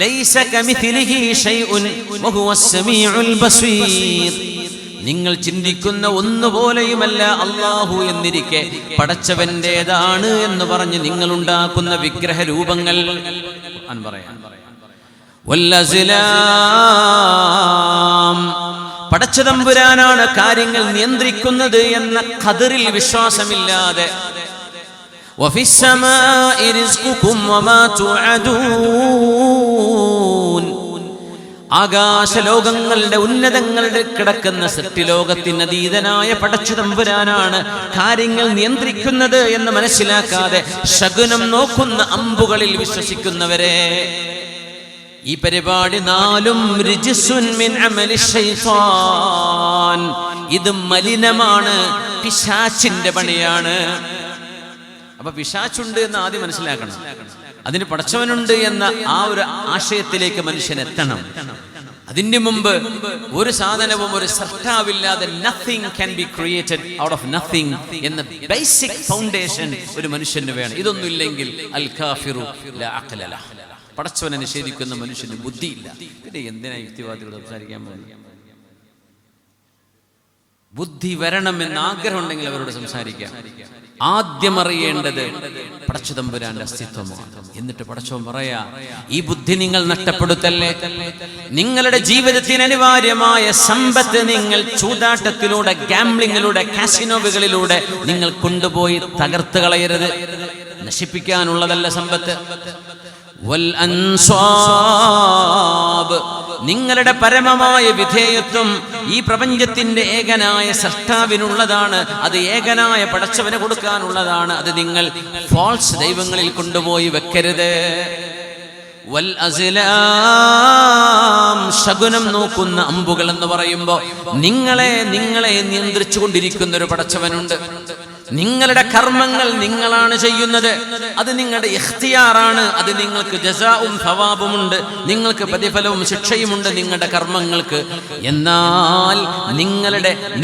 ലൈസ കമിഥിലിഹി ശൈഉൻ വഹുവസ് സമീഉൽ ബസീർ, നിങ്ങൾ ചിന്തിക്കുന്ന ഒന്നുപോലെയുമല്ല അല്ലാഹു എന്നിരിക്കെ പടച്ചവന്റേതാണ് എന്ന് പറഞ്ഞ് നിങ്ങൾ ഉണ്ടാക്കുന്ന വിഗ്രഹ രൂപങ്ങൾ പറയാം. വല്ലസ്ലാം, പടച്ചതമ്പുരാനാണ് കാര്യങ്ങൾ നിയന്ത്രിക്കുന്നത് എന്ന ഖദറിൽ വിശ്വാസമില്ലാതെ, വഫിസ്സമാഇ റിസ്ഖുകും വമാ തുഅദൂൻ, ആകാശലോകങ്ങളുടെ ഉന്നതങ്ങളുടെ കിടക്കുന്ന സൃഷ്ടിലോകത്തിന് അതീതനായ പടച്ചതമ്പുരാനാണ് കാര്യങ്ങൾ നിയന്ത്രിക്കുന്നത് എന്ന് മനസ്സിലാക്കാതെ ശകുനം നോക്കുന്ന അമ്പുകളിൽ വിശ്വസിക്കുന്നവരെ, ഈ പരിപാടി 4 റിജ്സുൻ മിൻ അമലി ശൈത്താൻ, ഇത് മലിനമാണ്, പിശാചിന്റെ പണിയാണ്. അപ്പൊ പിശാചുണ്ട് എന്ന് ആദ്യം മനസ്സിലാക്കണം. അതിന് പടച്ചവനുണ്ട് എന്ന ആ ഒരു ആശയത്തിലേക്ക് മനുഷ്യൻ എത്തണം. അതിന് മുമ്പ് ഒരു സാധനവും ഒരു സൃഷ്ടാവില്ലാതെ nothing can be created out of nothing എന്ന ബേസിക് ഫൗണ്ടേഷൻ ഒരു മനുഷ്യന് വേണം. ഇതൊന്നുമില്ലെങ്കിൽ അൽ കാഫിറു ലാ അഖ്ല ലഹു, പടച്ചവനെ നിഷേധിക്കുന്ന മനുഷ്യന് ബുദ്ധിയില്ല. പിന്നെ എന്തിനാ യുക്തിവാദികൾ സംസാരിക്കാൻ പോകുന്നത്? ബുദ്ധി വരണമെന്ന് ആഗ്രഹം ഉണ്ടെങ്കിൽ അവരോട് സംസാരിക്കാം. ആദ്യം അറിയേണ്ടത് പടച്ചതമ്പുരാന്റെ അസ്തിത്വമാണ്. എന്നിട്ട് പടച്ചവൻ പറയാ, ഈ ബുദ്ധി നിങ്ങൾ നഷ്ടപ്പെടുത്തല്ലേ. നിങ്ങളുടെ ജീവിതത്തിന് അനിവാര്യമായ സമ്പത്ത് നിങ്ങൾ ചൂതാട്ടത്തിലൂടെ, ഗാംബ്ലിങ്ങിലൂടെ, കാസിനോകളിലൂടെ നിങ്ങൾ കൊണ്ടുപോയി തകർത്ത് കളയരുത്. നശിപ്പിക്കാനുള്ളതല്ല സമ്പത്ത്. വൽ അൻസ്വാബ്, നിങ്ങളുടെ പരമമായ വിധേയത്വം ഈ പ്രപഞ്ചത്തിന്റെ ഏകനായ സൃഷ്ടാവിനുള്ളതാണ്. അത് ഏകനായ പടച്ചവന് കൊടുക്കാനുള്ളതാണ്. അത് നിങ്ങൾ ഫാൾസ് ദൈവങ്ങളിൽ കൊണ്ടുപോയി വെക്കരുത്. വൽ അസ്ലാം, ശകുനം നോക്കുന്ന അമ്പുകൾ എന്ന് പറയുമ്പോൾ നിങ്ങളെ നിയന്ത്രിച്ചു കൊണ്ടിരിക്കുന്ന ഒരു പടച്ചവനുണ്ട്. നിങ്ങളുടെ കർമ്മങ്ങൾ നിങ്ങളാണ് ചെയ്യുന്നത്. അത് നിങ്ങളുടെ ഇഖ്തിയാറാണ്. അത് നിങ്ങൾക്ക് ജസാഉം സവാബുമുണ്ട്, നിങ്ങൾക്ക് പ്രതിഫലവും ശിക്ഷയുമുണ്ട് നിങ്ങളുടെ കർമ്മങ്ങൾക്ക്. എന്നാൽ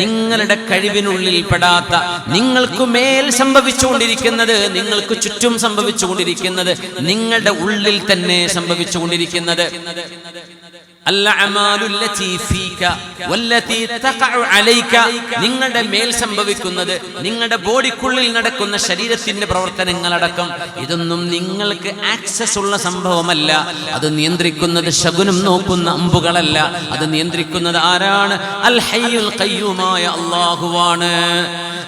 നിങ്ങളുടെ കഴിവിനുള്ളിൽ പെടാത്ത, നിങ്ങൾക്ക് മേൽ സംഭവിച്ചുകൊണ്ടിരിക്കുന്നത്, നിങ്ങൾക്ക് ചുറ്റും സംഭവിച്ചുകൊണ്ടിരിക്കുന്നത്, നിങ്ങളുടെ ഉള്ളിൽ തന്നെ സംഭവിച്ചുകൊണ്ടിരിക്കുന്നത്, നിങ്ങളുടെ മേൽ സംഭവിക്കുന്നത്, നിങ്ങളുടെ ബോഡിക്കുള്ളിൽ നടക്കുന്ന ശരീരത്തിന്റെ പ്രവർത്തനങ്ങളടക്കം ഇതൊന്നും നിങ്ങൾക്ക് ആക്സസ് ഉള്ള സംഭവമല്ല. അത് നിയന്ത്രിക്കുന്നത് ശകുനം നോക്കുന്ന അമ്പുകളല്ല. അത് നിയന്ത്രിക്കുന്നത് ആരാണ്? അൽ ഹയ്യുൽ ഖയ്യൂമായ അല്ലാഹുവാണ്.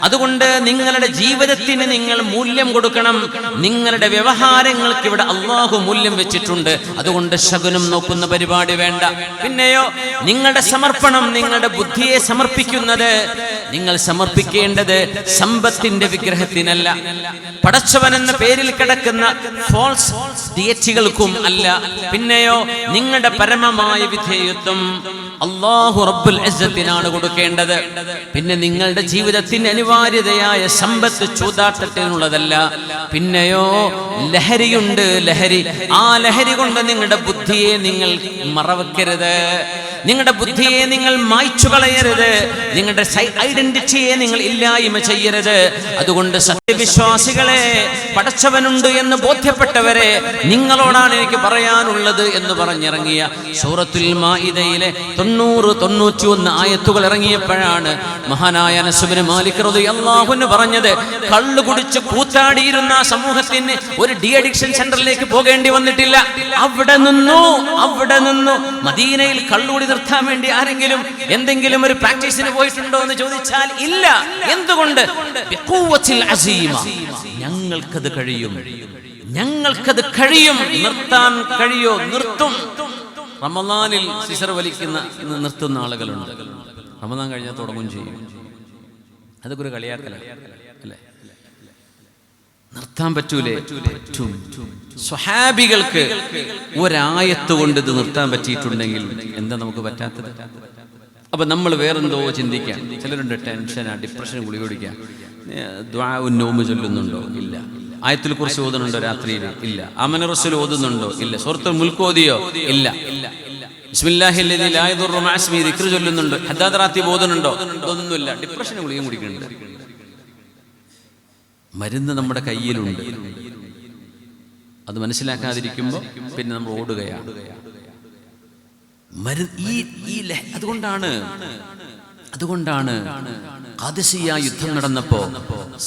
അതുകൊണ്ട് നിങ്ങളുടെ ജീവിതത്തിന് നിങ്ങൾ മൂല്യം കൊടുക്കണം. നിങ്ങളുടെ വ്യവഹാരങ്ങൾക്ക് ഇവിടെ അല്ലാഹു മൂല്യം വെച്ചിട്ടുണ്ട്. അതുകൊണ്ട് ശകുനം നോക്കുന്ന പരിപാടി വേണ്ട. പിന്നെയോ നിങ്ങളുടെ സമർപ്പണം, നിങ്ങളുടെ ബുദ്ധിയെ സമർപ്പിക്കുന്നത് നിങ്ങൾ സമർപ്പിക്കേണ്ടത് സമ്പത്തിന്റെ വിഗ്രഹത്തിനല്ല, പടച്ചവനെന്ന പേരിൽ കിടക്കുന്ന ഫോൾസ് ഡിയറ്റികൾക്കും അല്ല. പിന്നെയോ നിങ്ങളുടെ പരമമായ വിധേയത്വം അല്ലാഹു റബ്ബുൽ ഇസ്സത്തിനാണ് കൊടുക്കേണ്ടത്. പിന്നെ നിങ്ങളുടെ ജീവിതത്തിന് അനിവാര്യതയായ സമ്പത്ത് ചൂതാട്ടത്തിനുള്ളതല്ല. പിന്നെയോ ലഹരിയുണ്ട്, ലഹരി. ആ ലഹരി കൊണ്ട് നിങ്ങളുടെ ബുദ്ധിയെ നിങ്ങൾ മറവെക്കരുത്. നിങ്ങളുടെ ബുദ്ധിയെ നിങ്ങൾ മായ്ച്ചു കളയരുത്. നിങ്ങളുടെ ഐഡന്റിറ്റിയെ നിങ്ങൾ ഇല്ലായ്മ ചെയ്യരുത്. അതുകൊണ്ട് സത്യവിശ്വാസികളെ, പടച്ചവനുണ്ട് എന്ന് ബോധ്യപ്പെട്ടവരെ, നിങ്ങളോടാണ് എനിക്ക് പറയാനുള്ളത് എന്ന് പറഞ്ഞിറങ്ങിയ സൂറത്തുൽ മാഇദയിലെ 90-91 ആയത്തുകൾ ഇറങ്ങിയപ്പോഴാണ് മഹാനായ അനസ് ഇബ്നു മാലിക് റളിയല്ലാഹു അൻഹു പറഞ്ഞത്, കള്ളു കുടിച്ച് കൂത്താടിയിരുന്ന സമൂഹത്തിന് ഒരു ഡി അഡിക്ഷൻ സെന്ററിലേക്ക് പോകേണ്ടി വന്നിട്ടില്ല. അവിടെ നിന്നു മദീനയിൽ കള്ളുകുടി നിർത്താൻ വേണ്ടി ആരെങ്കിലും എന്തെങ്കിലും ഒരു പ്രാക്ടീസിന് പോയിട്ടുണ്ടോ എന്ന് ചോദിച്ചാൽ ഇല്ല. എന്തുകൊണ്ട്? ഞങ്ങൾക്കത് കഴിയും. നിർത്താൻ കഴിയോ? നിർത്തും. റമദാനിൽ സിസർ വലിക്കുന്ന നിർത്തുന്ന ആളുകളുണ്ട്. റമദാൻ കഴിഞ്ഞാൽ തുടങ്ങും ചെയ്യും. അതൊക്കെ ഒരു കളിയാക്കലാണ് അല്ലേ? നിർത്താൻ പറ്റൂലേ? പറ്റും. സ്വഹാബികൾക്ക് ഒരായത്ത് കൊണ്ട് ഇത് നിർത്താൻ പറ്റിയിട്ടുണ്ടെങ്കിൽ എന്താ നമുക്ക് പറ്റാത്തത്? അപ്പൊ നമ്മൾ വേറെന്തോ ചിന്തിക്കാം. ചിലരുണ്ട് ടെൻഷനാ, ഡിപ്രഷൻ, ഗുളിക കുടിക്കാം. ദുആഉൻ നൗം ചൊല്ലുന്നുണ്ടോ? ഇല്ല. ആയത്തുൽ കുർസി ഓതുന്നുണ്ടോ രാത്രിയിൽ? ഇല്ല. ആമന റസൂൽ ഓതുന്നുണ്ടോ? ഇല്ല. സൂറത്തുൽ മുൽക്ക് ഓതിയോ? ഇല്ല. ബിസ്മില്ലാഹിൽ ലദീ ലാ യദുറു മഅ ഇസ്മിഹി ദിക്ർ ചൊല്ലുന്നുണ്ടോ? ഹദ്ദാദ് റാത്തീബ് ഓതുന്നുണ്ടോ? ഇതൊന്നുമില്ല. ഡിപ്രഷൻ ഗുളിക കുടിക്കുന്നുണ്ട്. മരുന്ന് നമ്മുടെ കയ്യിലുണ്ട്. അത് മനസ്സിലാക്കാതിരിക്കുമ്പോൾ പിന്നെ നമ്മൾ ഓടുകയാണ്. അതുകൊണ്ടാണ് ഖാദിസിയ യുദ്ധം നടന്നപ്പോ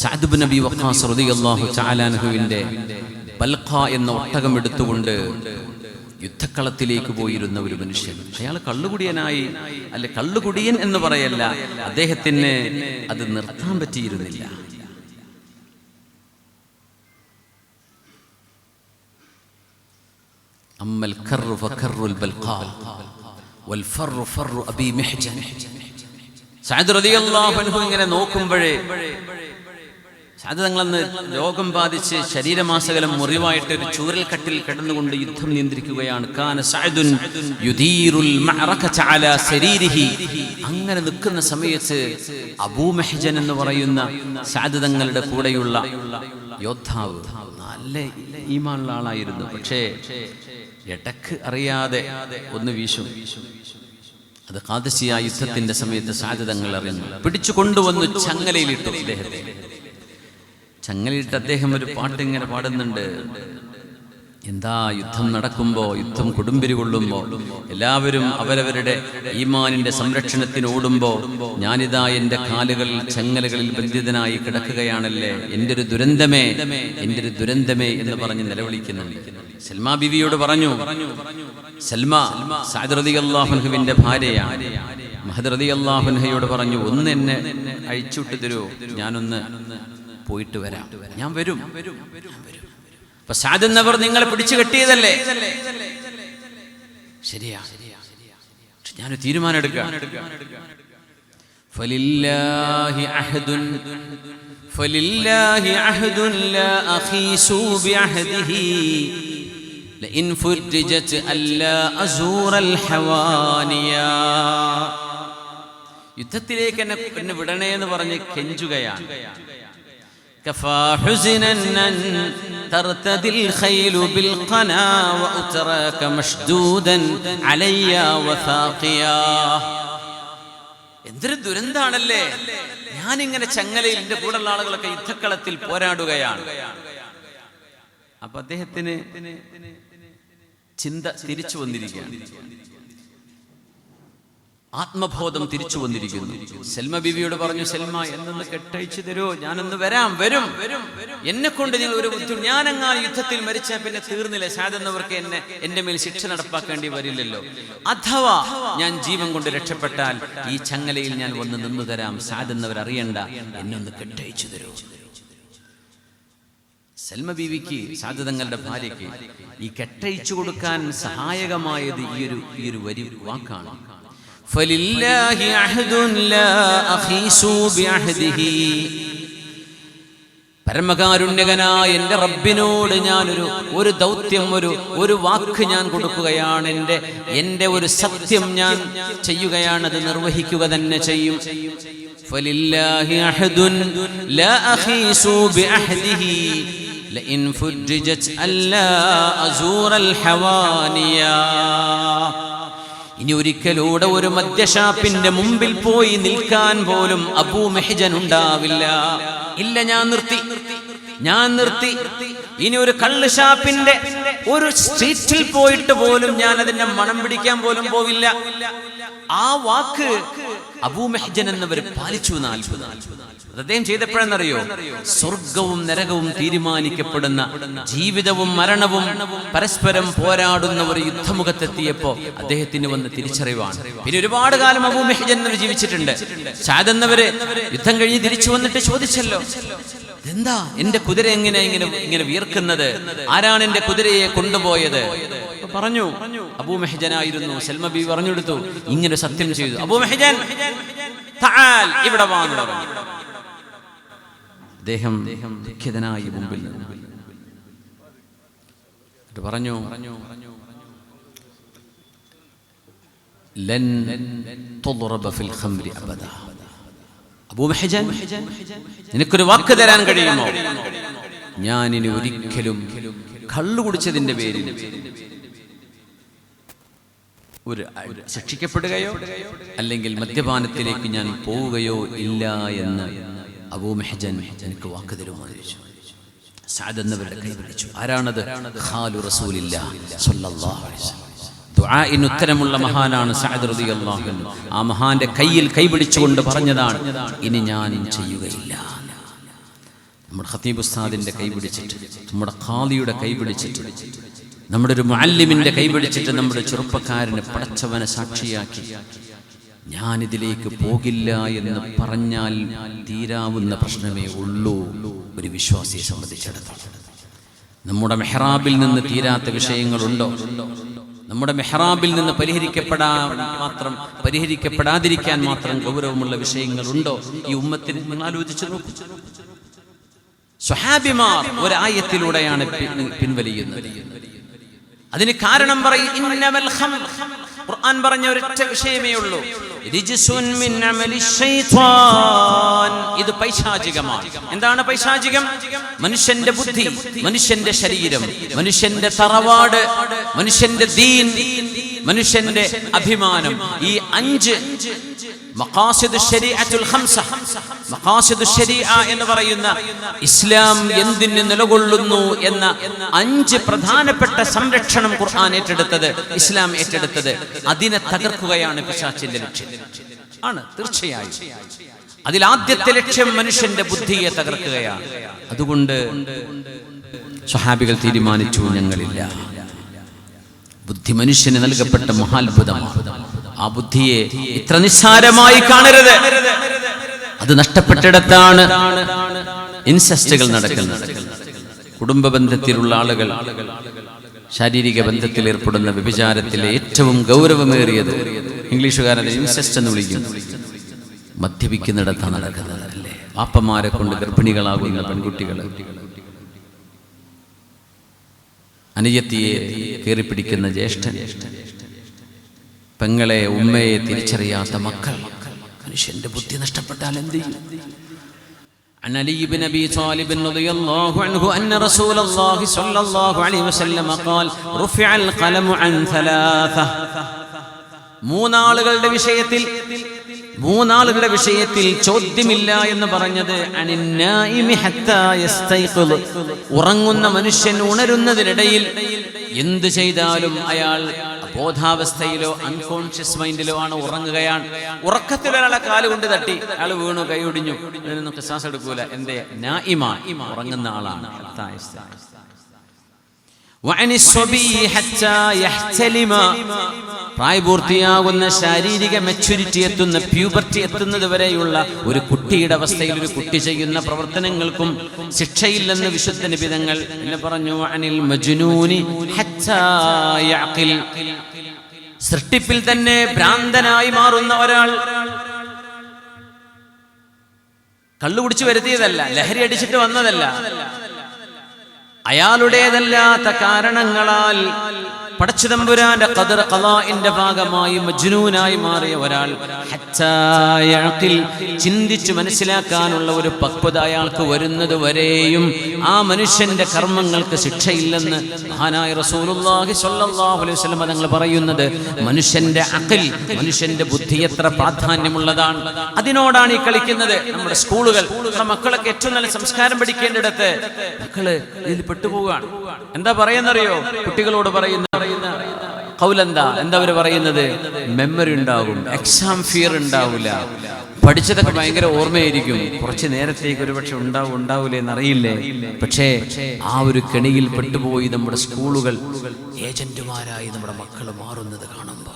സഅദ് ഇബ്നു അബീ വഖാസ് റളിയല്ലാഹു തആല അൻഹുവിന്റെ ബൽഖ എന്ന ഒട്ടകം എടുത്തുകൊണ്ട് യുദ്ധക്കളത്തിലേക്ക് പോയിരുന്ന ഒരു മനുഷ്യൻ. അയാൾ കള്ളുകുടിയനായി, അല്ലെ കള്ളുകുടിയൻ എന്ന് പറയല്ല, അദ്ദേഹത്തിന് അത് നിർത്താൻ പറ്റിയിരുന്നില്ല. അമ്മൽ കർറു ഫകർറുൽ ബൽഖാ വൽ ഫർറു ഫർറു അബീ മിഹ്ജൻ. സഅദ് റളിയല്ലാഹു അൻഹു ഇങ്ങനെ നോക്കുമ്പോഴേ, സഅദ് തങ്ങളന്ന് രോഗം ബാധിച്ച് ശരീരമാസകലം മുറിവായിട്ട് ഒരു ചൂരൽക്കട്ടിൽ കിടന്നുകൊണ്ട് യുദ്ധം നിയന്ത്രിക്കുകയാണ്. കാന സഅദുൻ യുദീറുൽ മഅറകത അലാ സരീരിഹി. അങ്ങനെ നിൽക്കുന്ന സമയത്ത് അബൂ മിഹ്ജൻ എന്ന് പറയുന്ന സഅദ് തങ്ങളുടെ കൂടെയുള്ള യോദ്ധാവ് നല്ല ഈമാനുള്ള ആളായിരുന്നു. പക്ഷേ ഇടക്ക് അറിയാതെ ഒന്ന് വീശും. അത് ഖാദിസിയ യുദ്ധത്തിന്റെ സമയത്ത് സഅദ് തങ്ങൾ അറിഞ്ഞു. പിടിച്ചു കൊണ്ടുവന്നു ചങ്ങലയിലിട്ടു. അദ്ദേഹത്തെ ചങ്ങലയിട്ട് അദ്ദേഹം ഒരു പാട്ട് ഇങ്ങനെ പാടുന്നുണ്ട്. എന്താ യുദ്ധം നടക്കുമ്പോ, യുദ്ധം കൊടുമ്പിരി കൊള്ളുമ്പോ, എല്ലാവരും അവരവരുടെ ഈമാനിന്റെ സംരക്ഷണത്തിന് ഓടുമ്പോ ഞാനിതാ എന്റെ കാലുകളിൽ ചങ്ങലകളിൽ ബന്ധിതനായി കിടക്കുകയാണല്ലേ, എൻ്റെ ഒരു ദുരന്തമേ, എൻ്റെ ഒരു ദുരന്തമേ എന്ന് പറഞ്ഞ് നിലവിളിക്കുന്നുണ്ട്. സൽമാ ബിവിയോട് പറഞ്ഞു. സൽമ സഅദ് റളിയല്ലാഹു അൻഹുവിന്റെ ഭാര്യയാണ്. മഹദ് റളിയല്ലാഹു അൻഹയോട് പറഞ്ഞു, ഒന്ന് എന്നെ അഴിച്ചുവിട്ട് തരുമോ, ഞാനൊന്ന് പോയിട്ട് വരാം, ഞാൻ വരും. അപ്പൊ സഅദ് എന്നവർ നിങ്ങളെ പിടിച്ചു കെട്ടിയതല്ലേ, ശരിയാ, ഞാൻ തീരുമാനം എടുക്കാം. ഫലില്ലാഹി അഹ്ദുൻ ലാ അഖീസു ബിഅഹദിഹി ലഇൻ ഫുർജിജത് അല്ലാ അസൂറൽ ഹവാനിയാ. യുദ്ധത്തിലേക്ക് എന്നെ വിടണേ എന്ന് പറഞ്ഞ് കെഞ്ചുകയാണ്. كفى حزنا ترتدي الخيل بالقنا وأتراك مشدودا علي وثاقيا. എന്തൊരു ദുരന്താണല്ലേ, ഞാനിങ്ങനെ ചങ്ങലയിൽ എൻ്റെ കൂടെയുള്ള ആളുകളൊക്കെ യുദ്ധക്കളത്തിൽ പോരാടുകയാണ്. അപ്പൊ അദ്ദേഹത്തിന് ചിന്ത തിരിച്ചു വന്നിരിക്കുകയാണ്. ആത്മബോധം തിരിച്ചു വന്നിരിക്കുന്നു. സൽമ ബീവിയോട് പറഞ്ഞു, സൽമ എന്നൊന്ന് കെട്ടഴിച്ചു തരുമോ, ഞാനൊന്ന് വരും. എന്നെ കൊണ്ട് നിങ്ങൾ ഒരു ബുദ്ധിമുട്ട്, ഞാനങ്ങാ യുദ്ധത്തിൽ മരിച്ചാൽ പിന്നെ തീർന്നില്ല, സാദ് എന്നവർക്ക് എന്റെ മേൽ ശിക്ഷ നടപ്പാക്കേണ്ടി വരില്ലല്ലോ. അഥവാ ഞാൻ ജീവൻ കൊണ്ട് രക്ഷപ്പെട്ടാൽ ഈ ചങ്ങലയിൽ ഞാൻ വന്ന് നിന്നു തരാം, സാദ് എന്നവർ അറിയണ്ട, എന്നെ ഒന്ന് കെട്ടഴിച്ചു തരുമോ. സൽമ ബീവിക്ക്, സാദ് തങ്ങളുടെ ഭാര്യയ്ക്ക് ഈ കെട്ടഴിച്ചു കൊടുക്കാൻ സഹായകമായത് ഈ ഒരു വരി വാക്കാണ്. ഫലില്ലാഹി അഹ്ദുൻ ലാ അഖീസു ബിഅഹ്ദിഹി. പരമകാരുണ്യകനായ എൻ്റെ റബ്ബിനോട് ഞാനൊരു ദൗത്യം, ഒരു വാക്ക് ഞാൻ കൊടുക്കുകയാണ്. എൻ്റെ ഒരു സത്യം ഞാൻ ചെയ്യുകയാണ്, അത് നിർവഹിക്കുക തന്നെ ചെയ്യും. ഫലില്ലാഹി അഹ്ദുൻ ലാ അഖീസു ബിഅഹ്ദിഹി ലഇൻ ഫുജ്ജത് അല്ലാ അസൂറൽ ഹവാനിയ. ഇനി ഒരിക്കലൂടെ ഒരു മദ്യഷാപ്പിന്റെ മുമ്പിൽ പോയി നിൽക്കാൻ പോലും അബൂ മെഹ്ജൻ ഉണ്ടാവില്ല. ഇല്ല, ഞാൻ നിർത്തി. ഇനി ഒരു കള്ള് ഷാപ്പിന്റെ ഒരു സ്ട്രീറ്റിൽ പോയിട്ട് പോലും ഞാൻ അതിന്റെ മണം പിടിക്കാൻ പോലും പോവില്ല. ആ വാക്ക് അബൂ മെഹ്ജൻ എന്നവർ പാലിച്ചു. അദ്ദേഹം ചെയ്തപ്പോഴെന്നറിയോ, സ്വർഗവും നരകവും തീരുമാനിക്കപ്പെടുന്ന, ജീവിതവും മരണവും പരസ്പരം പോരാടുന്ന ഒരു യുദ്ധമുഖത്തെത്തിയപ്പോ അദ്ദേഹത്തിന് വന്ന് തിരിച്ചറിവാണ്. പിന്നെ ഒരുപാട് കാലം അബൂ മെഹ്ജൻ എന്നവർ ജീവിച്ചിട്ടുണ്ട്. സാദ് എന്നവര് യുദ്ധം കഴിഞ്ഞ് തിരിച്ചു വന്നിട്ട് ചോദിച്ചല്ലോ, എന്താ എന്റെ കുതിര ഇങ്ങനെ വിയർക്കുന്നത്, ആരാണ് എന്റെ കുതിരയെ കൊണ്ടുപോയത്? പറഞ്ഞു, അബൂ മെഹ്ജനായിരുന്നു. സൽമ ബീവി പറഞ്ഞു കൊടുത്തു, ഇങ്ങനെ സത്യം ചെയ്തു. അബൂ മെഹ്ജൻ തആൽ, ഇവിടെ വാ എന്ന് പറഞ്ഞു. അദ്ദേഹം ദുഃഖിതനായി മുമ്പിൽ പറഞ്ഞു, ലൻ തുദ്റബ ഫിൽ ഖംരി അബദാ. അബൂ മെഹ്ജൻ, നിനക്കൊരു വാക്ക് തരാൻ കഴിയുമോ? ഞാനിനി ഒരിക്കലും കള്ളു കുടിച്ചതിന്റെ പേരിൽ ഒരു ശിക്ഷിക്കപ്പെടുകയോ അല്ലെങ്കിൽ മദ്യപാനത്തിലേക്ക് ഞാൻ പോവുകയോ ഇല്ല എന്ന് അബൂ മെഹ്ജൻ എനിക്ക് വാക്ക് തരുമോ എന്ന് ചോദിച്ചു. സഅദ് എന്നവരുടെ കൈ പിടിച്ചു. ആരാണത്? ഖാലു റസൂലില്ലാഹ് സ്വല്ലല്ലാഹു അലൈഹി വസല്ലം. ദുആഇന് ഉത്തരമുള്ള മഹാനാണ് സഅദ് റളിയല്ലാഹു അൻഹു. ആ മഹാന്റെ കയ്യിൽ കൈപിടിച്ചുകൊണ്ട് പറഞ്ഞതാണ്, ഇനി ഞാൻ ചെയ്യുകയില്ല. നമ്മുടെ ഖതീബ് ഉസ്താദിന്റെ കൈ പിടിച്ചിട്ട്, നമ്മുടെ ഖാദിയുടെ കൈ പിടിച്ചിട്ട്, നമ്മുടെ ഒരു മുഅല്ലിമിന്റെ കൈ പിടിച്ചിട്ട്, നമ്മുടെ ചെറുപ്പക്കാരനെ പടച്ചവനെ സാക്ഷിയാക്കി ഞാനിതിലേക്ക് പോകില്ല എന്ന് പറഞ്ഞാൽ തീരാവുന്ന പ്രശ്നമേ ഉള്ളൂ ഒരു വിശ്വാസിയെ സംബന്ധിച്ചിടത്തോളം. നമ്മുടെ മെഹ്റാബിൽ നിന്ന് തീരാത്ത വിഷയങ്ങളുണ്ടോ? നമ്മുടെ മെഹ്റാബിൽ നിന്ന് പരിഹരിക്കപ്പെടാതിരിക്കാൻ മാത്രം ഗൗരവമുള്ള വിഷയങ്ങളുണ്ടോ ഈ ഉമ്മത്തിന്? നിങ്ങൾ ആലോചിച്ചു നോക്കൂ. സ്വഹാബിമാർ ഒരായത്തിലൂടെയാണ് പിൻവലിയുന്നത്. അതിന് കാരണം പറയും, ഇന്നമൽ ഖംർ. ഖുർആൻ പറഞ്ഞ ഒരൊറ്റ വിഷയമേ ഉള്ളൂ, റിജ്സുൻ മിൻ അമലി ശൈത്വാൻ. ഇത് പൈശാചികമാണ്. എന്താണ് പൈശാചികം? മനുഷ്യന്റെ ബുദ്ധി, മനുഷ്യന്റെ ശരീരം, മനുഷ്യന്റെ തറവാട്, മനുഷ്യന്റെ ദീൻ, മനുഷ്യന്റെ അഭിമാനം. ഈ 5 മഖാസിദു ശരീഅത്തുൽ ഖംസ, മഖാസിദു ശരീഅ എന്ന് പറയുന്ന ഇസ്ലാം എന്തിന് നിലകൊള്ളുന്നു എന്ന 5 പ്രധാനപ്പെട്ട സംരക്ഷണം ഖുർആൻ ഏറ്റെടുത്തത്, ഇസ്ലാം ഏറ്റെടുത്തത്, അതിനെ തകർക്കുകയാണ് പിശാചിന്റെ ലക്ഷ്യം. ആണ് തീർച്ചയായും. അതിൽ ആദ്യത്തെ ലക്ഷ്യം മനുഷ്യന്റെ ബുദ്ധിയെ തകർക്കുകയാണ്. അതുകൊണ്ട് സ്വഹാബികൾ തീരുമാനിച്ചു, ഞങ്ങളില്ല. ബുദ്ധി മനുഷ്യന് നൽകപ്പെട്ട മഹാത്ഭുതമാണ്. ആ ബുദ്ധിയെ ഇത്ര നിസ്സാരമായി കാണരുത്. അത് നഷ്ടപ്പെട്ടിടത്താണ് ഇൻസെസ്റ്റുകൾ നടക്കുന്നത്. കുടുംബ ബന്ധത്തിലുള്ള ആളുകൾ ശാരീരിക ബന്ധത്തിൽ ഏർപ്പെടുന്ന വ്യഭിചാരത്തിലെ ഏറ്റവും ഗൗരവമേറിയത്, ഇംഗ്ലീഷുകാരൻ ഇൻസെസ്റ്റ് എന്ന് വിളിക്കും, മദ്യപിക്കുന്നിടത്താണ് നടക്കുന്നത്. അല്ലേ? വാപ്പമാരെ കൊണ്ട് ഗർഭിണികളാകുന്ന പെൺകുട്ടികൾ, അനുജത്തിയെ കയറിപ്പിടിക്കുന്ന ജ്യേഷ്ഠൻ, പെങ്ങളെ ഉമ്മയെ തിരിച്ചറിയാത്ത മക്കൾ. മനുഷ്യന്റെ ബുദ്ധി നഷ്ടപ്പെട്ടാൽ എന്ത് ചെയ്യും? عن علي بن أبي طالب رضي الله عنه أن رسول الله صلى الله عليه وسلم قال رفع القلم عن 3. മൂന്നാളുകളുടെ വിഷയത്തിൽ ചോദ്യമില്ല എന്ന് പറഞ്ഞത്. അനിന്നായിമി ഹത്താ യസ്തൈഖിദ്. ഉറങ്ങുന്ന മനുഷ്യൻ ഉണരുന്നതിനിടയിൽ എന്ത് ചെയ്താലും അയാൾ ബോധാവസ്ഥയിലോ അൺകോൺഷ്യസ് മൈൻഡിലോ ആണ്, ഉറങ്ങുകയാണ്. ഉറക്കത്തിൽ ഒരാളെ കാലുകൊണ്ട് തട്ടി, അയാൾ വീണു, കൈ ഒടിഞ്ഞു, അതിനൊന്നും ഖിസാസ് എടുക്കൂല. എന്തേ? നായിമാൻ, ഉറങ്ങുന്ന ആളാണ്. പ്രായപൂർത്തിയാകുന്ന ശാരീരിക മെച്യൂരിറ്റി എത്തുന്ന, പ്യൂബർട്ടി എത്തുന്നത് വരെയുള്ള ഒരു കുട്ടിയുടെ അവസ്ഥയിൽ ഒരു കുട്ടി ചെയ്യുന്ന പ്രവർത്തനങ്ങൾക്കും ശിക്ഷയില്ലെന്ന് വിശുദ്ധ നിബിതങ്ങൾ എന്ന് പറഞ്ഞു. അനിൽ മജ്നൂനി ഹത്താ യഅഖിൽ, സൃഷ്ടിപ്പിൽ തന്നെ ഭ്രാന്തനായി മാറുന്ന ഒരാൾ, കള്ളു കുടിച്ചു വരുത്തിയതല്ല, ലഹരി അടിച്ചിട്ട് വന്നതല്ല, അയാളുടേതല്ലാത്ത കാരണങ്ങളാൽ പടച്ചതമ്പുരാന്റെ ഖദർ ഖളാഇന്റെ ഭാഗമായി മജ്നൂനായി മാറിയ ഒരാൾ ഹത്താ യഅഖിൽ, ചിന്തിച്ചു മനസ്സിലാക്കാനുള്ള ഒരു പക്വത അയാൾക്ക് വരുന്നത് വരെയും ആ മനുഷ്യന്റെ കർമ്മങ്ങൾക്ക് ശിക്ഷയില്ലെന്ന് മഹാനായ റസൂലുള്ളാഹി സ്വല്ലല്ലാഹു അലൈഹി വസല്ലം തങ്ങൾ പറയുന്നത്. മനുഷ്യന്റെ അഖൽ, മനുഷ്യന്റെ ബുദ്ധി എത്ര പ്രാധാന്യമുള്ളതാണ്. അതിനോടാണ് ഈ കളിക്കുന്നത്. നമ്മുടെ സ്കൂളുകൾ, നമ്മുടെ മക്കളൊക്കെ ഏറ്റവും നല്ല സംസ്കാരം പഠിക്കേണ്ടിടത്ത് മക്കള് ഇതിൽ പെട്ടുപോവുകയാണ്. എന്താ പറയുന്നറിയോ? കുട്ടികളോട് പറയുന്ന ഖൗലെന്താ? എന്താ അവർ പറയുന്നത്? മെമ്മറി ഉണ്ടാകും, എക്സാം ഫിയർ ഉണ്ടാവില്ല, പഠിച്ചതൊക്കെ ഭയങ്കര ഓർമ്മയായിരിക്കും, കുറച്ച് നേരത്തേക്ക് ഒരുപക്ഷെ ഉണ്ടാവൂലേ എന്നറിയില്ലേ. പക്ഷേ ആ ഒരു കെണിയിൽ പെട്ടുപോയി നമ്മുടെ സ്കൂളുകൾ ഏജന്റുമാരായി നമ്മുടെ മക്കൾ മാറുന്നത് കാണുമ്പോൾ